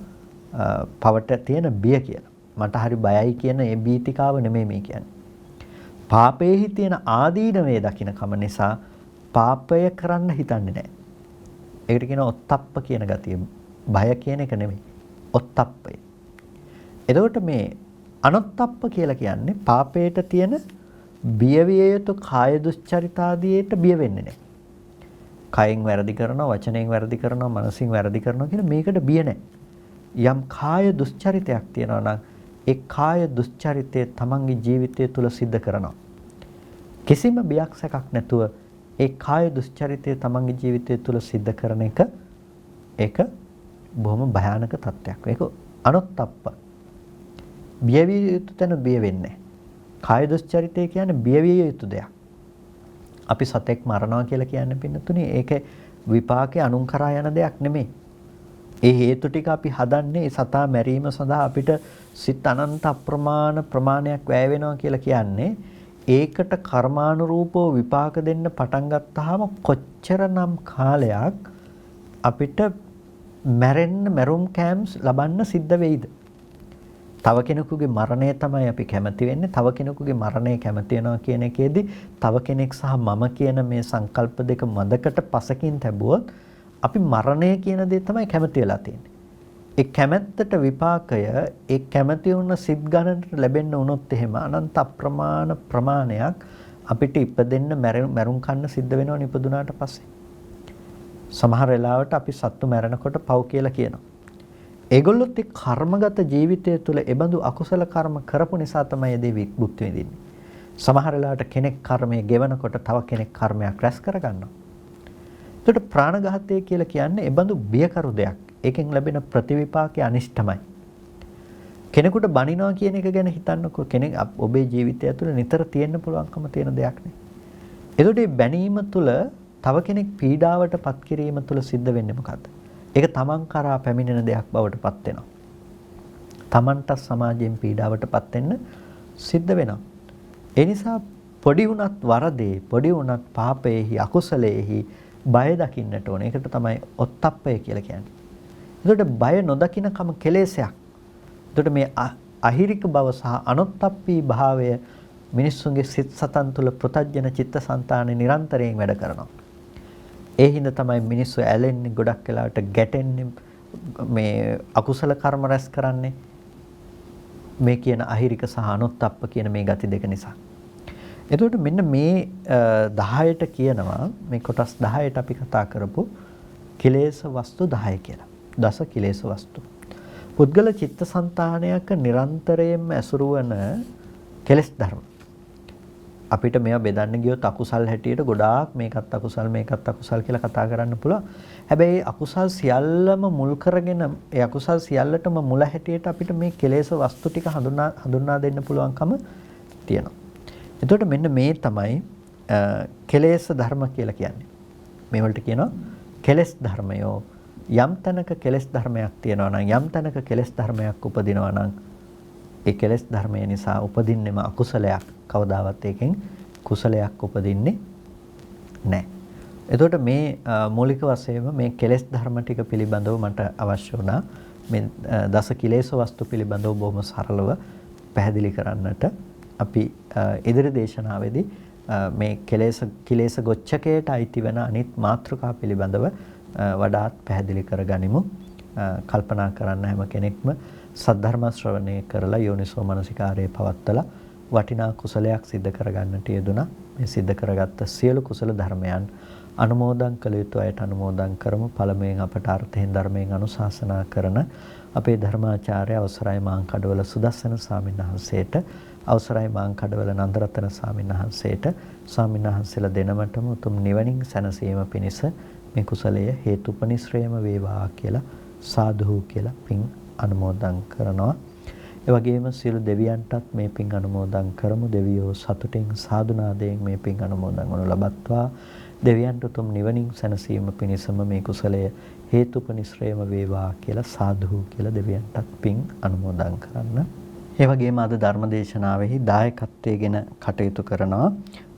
පවට තියෙන බිය කියලා. මට හරි බයයි කියන ඒ බීතිකාව නෙමෙයි මේ කියන්නේ. පාපයේහි තියෙන ආදීනවේ දකින්නකම නිසා පාපය කරන්න හිතන්නේ නැහැ. ඒකට කියනවා ඔත්තප්ප කියන ගතිය. බය කියන එක නෙමෙයි. ඔත්තප්පය. එතකොට මේ අනොත්තප්ප කියලා කියන්නේ පාපයට තියෙන බිය විය යුතු කාය දුස්චරිතාදියට බිය වෙන්නේ නැහැ. කයෙන් වැරදි කරනවා, වචනයෙන් වැරදි කරනවා, මනසින් වැරදි කරනවා කියන මේකට බිය නැහැ. යම් කාය දුස්චරිතයක් තියෙනවා නම් ඒ කාය දුස්චරිතය තමන්ගේ ජීවිතය තුළ සිද්ධ කරනවා. කිසිම බියක් සැකක් නැතුව ඒ කාය දුස්චරිතය තමන්ගේ ජීවිතය තුළ සිද්ධ කරන එක ඒක බොහොම භයානක තත්ත්වයක්. ඒක අනොත්තප්ප. බිය විය යුතු තැන බිය වෙන්නේ. කාය දුස්චරිතය කියන්නේ බිය විය යුතු දෙයක්. අපි සතෙක් මරනවා කියලා කියන්නේ පින්නතුනේ ඒක විපාකේ අනුන් කරා යන දෙයක් නෙමෙයි. ඒ හේතු ටික අපි හදන්නේ ඒ සතා මැරීම සඳහා අපිට සිත් අනන්ත අප්‍රමාණ ප්‍රමාණයක් වැය වෙනවා කියලා කියන්නේ ඒකට කර්මානුරූපව විපාක දෙන්න පටන් ගත්තාම කොච්චරනම් කාලයක් අපිට මැරුම් කැම්ස් ලබන්න සිද්ධ වෙයිද? තව කෙනෙකුගේ මරණය තමයි අපි කැමති වෙන්නේ. තව කෙනෙකුගේ මරණය කැමති වෙනවා කියන එකේදී තව කෙනෙක් සහ මම කියන මේ සංකල්ප දෙක මදකට පසකින් තැබුවොත් අපි මරණය කියන දේ තමයි කැමති වෙලා තියෙන්නේ. ඒ කැමැත්තට විපාකය ඒ කැමති වුණ සිත් ගණනට ලැබෙන්න වුණොත් එහෙම අනන්ත අප්‍රමාණ ප්‍රමාණයක් අපිට ඉපදෙන්න මැරුම් කන්න සිද්ධ වෙනවා නිපදුනාට පස්සේ. සමහර වෙලාවට අපි සත්තු මැරෙනකොට පව් කියලා කියනවා. ඒගොල්ලොත් ඒ කර්මගත ජීවිතය තුළ එබඳු අකුසල කර්ම කරපු නිසා තමයි ඒ දේ භුක්ති විඳින්නේ. සමහර වෙලාවට කෙනෙක් කර්මය ගෙවනකොට තව කෙනෙක් කර්මයක් රැස් කරගන්නවා. ඒකට ප්‍රාණඝාතය කියලා කියන්නේ එබඳු බියකරු දෙයක්. ඒකෙන් ලැබෙන ප්‍රතිවිපාකය අනිෂ්ටමයි. කෙනෙකුට බනිනවා කියන එක ගැන හිතන්නකෝ. කෙනෙක් ඔබේ ජීවිතය තුළ නිතර තියෙන්න පුළුවන්කම තියෙන දෙයක් නේ. ඒකට මේ බැනීම තුළ තව කෙනෙක් පීඩාවට පත් කිරීම තුළ සිද්ධ වෙන්නේ මොකද්ද? ඒක තමන් කරා පැමිණෙන දෙයක් බවට පත් වෙනවා. තමන්ට සමාජයෙන් පීඩාවට පත් වෙන්න සිද්ධ වෙනවා. ඒ නිසා පොඩි වුණත් වරදේ, පොඩි වුණත් පාපයේහි අකුසලයේහි බය දකින්නට ඕනේ. ඒකට තමයි ඔත්තප්පය කියලා කියන්නේ. ඒකට බය නොදකින්නකම කෙලෙසයක්. ඒකට මේ අහිරික බව සහ අනොත්තප්පී භාවය මිනිස්සුන්ගේ සිත් සතන් තුළ ප්‍රතජන චිත්තසංතානෙ නිරන්තරයෙන් වැඩ කරනවා. ඒ හින්දා තමයි මිනිස්සු ඇලෙන්නේ, ගොඩක් වෙලාවට ගැටෙන්නේ, මේ අකුසල කර්ම රැස් කරන්නේ මේ කියන අහිරික සහ අනොත්තප්ප කියන මේ ගති දෙක නිසා. එතකොට මෙන්න මේ 10ට කියනවා මේ කොටස් 10ට අපි කතා කරපු කිලේශ වස්තු 10 කියලා. දස කිලේශ වස්තු. පුද්ගල චිත්තසංතානයක නිරන්තරයෙන්ම ඇසුරු වන කෙලෙස් ධර්ම. අපිට මේවා බෙදන්න ගියොත් අකුසල් හැටියට ගොඩාක් මේකත් අකුසල් මේකත් අකුසල් කියලා කතා කරන්න පුළුවන්. හැබැයි අකුසල් සියල්ලම මුල් කරගෙන ඒ අකුසල් සියල්ලටම මුල හැටියට අපිට මේ කෙලෙස් වස්තු ටික හඳුනා දෙන්න පුළුවන්කම තියෙනවා. එතකොට මෙන්න මේ තමයි කෙලෙස් ධර්ම කියලා කියන්නේ. මේ වලට කියනවා කෙලෙස් ධර්මයෝ. යම් තැනක කෙලෙස් ධර්මයක් තියෙනවා නම් යම් තැනක කෙලෙස් ධර්මයක් උපදිනවා නම් ඒ කෙලෙස් ධර්මය නිසා උපදින්නෙම අකුසලයක්. කවදාවත් ඒකෙන් කුසලයක් උපදින්නේ නැහැ. එතකොට මේ මූලික වශයෙන්ම මේ කෙලෙස් ධර්ම ටික පිළිබඳව මට අවශ්‍ය වුණා මේ දස කිලේශ වස්තු පිළිබඳව බොහොම සරලව පැහැදිලි කරන්නට. අපි ඉදිරි දේශනාවේදී මේ කිලේශ ගොච්ඡකයට අයිති වෙන අනිත් මාතෘකා පිළිබඳව වඩාත් පැහැදිලි කරගනිමු. කල්පනා කරන්න හැම කෙනෙක්ම සද්ධර්ම ශ්‍රවණය කරලා යෝනිසෝ මනසිකාරයේ පවත්තලා වටිනා කුසලයක් සිද්ධ කරගන්නට යෙදුණා. මේ සිද්ධ කරගත්ත සියලු කුසල ධර්මයන් අනුමෝදන් කළ යුතු අයට අනුමෝදන් කරමු. පළමුවෙන් අපට අර්ථයෙන් ධර්මයෙන් අනුශාසනා කරන අපේ ධර්මාචාර්ය අවසරයි මාංකඩවල සුදස්සන ස්වාමීන් වහන්සේට, අවසරයි මාංකඩවල නන්දරතන ස්වාමීන් වහන්සේට, ස්වාමීන් වහන්සේලා දෙනමතම උතුම් නිවනින් සැනසීම පිණිස මේ කුසලය හේතුපනිශ්‍රේම වේවා කියලා සාදු කියලා පින් අනුමෝදන් කරනවා. ඒ වගේම සියලු දෙවියන්ටත් මේ පින් අනුමෝදන් කරමු. දෙවියෝ සතුටින් සාදුනාදයෙන් මේ පින් අනුමෝදන් වනු ලබත්වා. දෙවියන්ට උතුම් නිවනින් සැනසීම පිණිසම මේ කුසලය හේතුපනිශ්‍රේම වේවා කියලා සාදු කියලා දෙවියන්ටත් පින් අනුමෝදන් කරන්න. ඒ වගේම අද ධර්මදේශනාවෙහි දායකත්වයෙන් කටයුතු කරනවා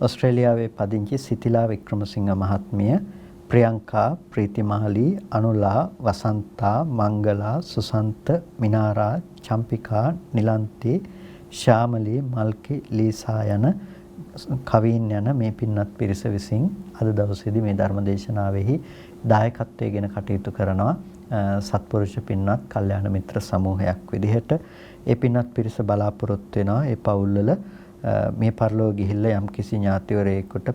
ඕස්ට්‍රේලියාවේ පදිංචි සිතිලා වික්‍රමසිංහ මහත්මිය, ප්‍රියංකා, ප්‍රීතිමාලි, අනුලා, වසන්තා, මංගලා, සුසන්ත, මිනාරා, චම්පිකා, නිලන්ති, ශාමලී, මල්කි, ලීසා යන කවීන් යන මේ පින්වත් පිරිස විසින් අද දවසේදී මේ ධර්ම දේශනාවෙහි දායකත්වයෙන් කටයුතු කරනවා. සත්පුරුෂ පින්වත් කල්යාණ මිත්‍ර සමූහයක් විදිහට ඒ පින්වත් පිරිස බලාපොරොත්තු වෙනවා ඒ පවුල්වල මේ පරලෝක ගිහිල්ලා යම් කිසි ඥාතිවරයෙකුට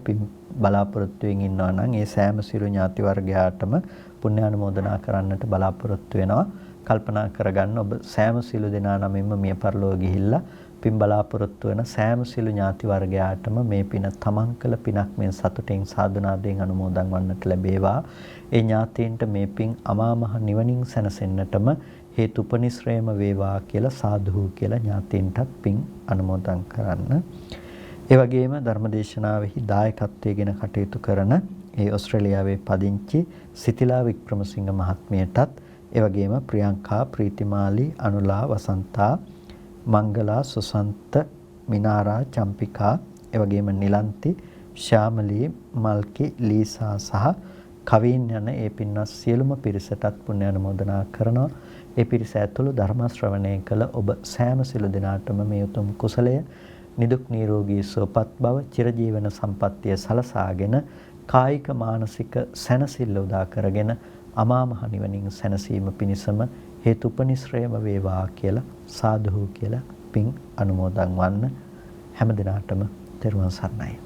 බලාපොරොත්තු වෙමින් ඉන්නවා නම් ඒ සෑම සිරු ඥාති වර්ගයාටම පුණ්‍යානුමෝදනා කරන්නට බලාපොරොත්තු වෙනවා. කල්පනා කරගන්න ඔබ සෑම සිළු දෙනා නමින්ම මිය පරලෝක ගිහිල්ලා පින් බලාපොරොත්තු වෙන සෑම සිළු ඥාති වර්ගයාටම මේ පින තමන් කළ පිනක් මෙන් සතුටින් සාදුනාදයෙන් අනුමෝදන් වන්නට ලැබේවා. ඒ ඥාතීන්ට මේ පින් අමා මහ නිවනින් සැනසෙන්නටම හේතුපනිශ්‍රේම වේවා කියලා සාදු කියලා ඥාතීන්ටත් පින් අනුමෝදන් කරන්න. ඒ වගේම ධර්මදේශනාවෙහි දායකත්වයෙන් කටයුතු කරන ඒ ඕස්ට්‍රේලියාවේ පදිංචි සිතිලා වික්‍රමසිංහ මහත්මියටත් ඒ වගේම ප්‍රියංකා, ප්‍රීතිමාලි, අනුලා, වසන්තා, මංගලා, සුසන්ත, මිනාරා, චම්පිකා, ඒ වගේම නිලන්ති, ශාමලී, මල්කි, ලීසා සහ කවීන් යන ඒ පින්වත් සියලුම පිරිසටත් පුණ්‍ය අනුමෝදනා කරනවා. ඒ පිරිස ඇතුළු ධර්ම ශ්‍රවණය කළ ඔබ සෑම සිළු දෙනාටම මේ උතුම් කුසලය නිදුක් නිරෝගී සුවපත් බව චිරජීවන සම්පන්නිය සලසාගෙන කායික මානසික සැනසෙල්ල උදා කරගෙන අමා මහ නිවනින් සැනසීම පිණිසම හේතුපනිශ්‍රේම වේවා කියලා සාදු කියලා පින් අනුමෝදන් වන්න. හැම දිනාටම තෙරුවන් සරණයි.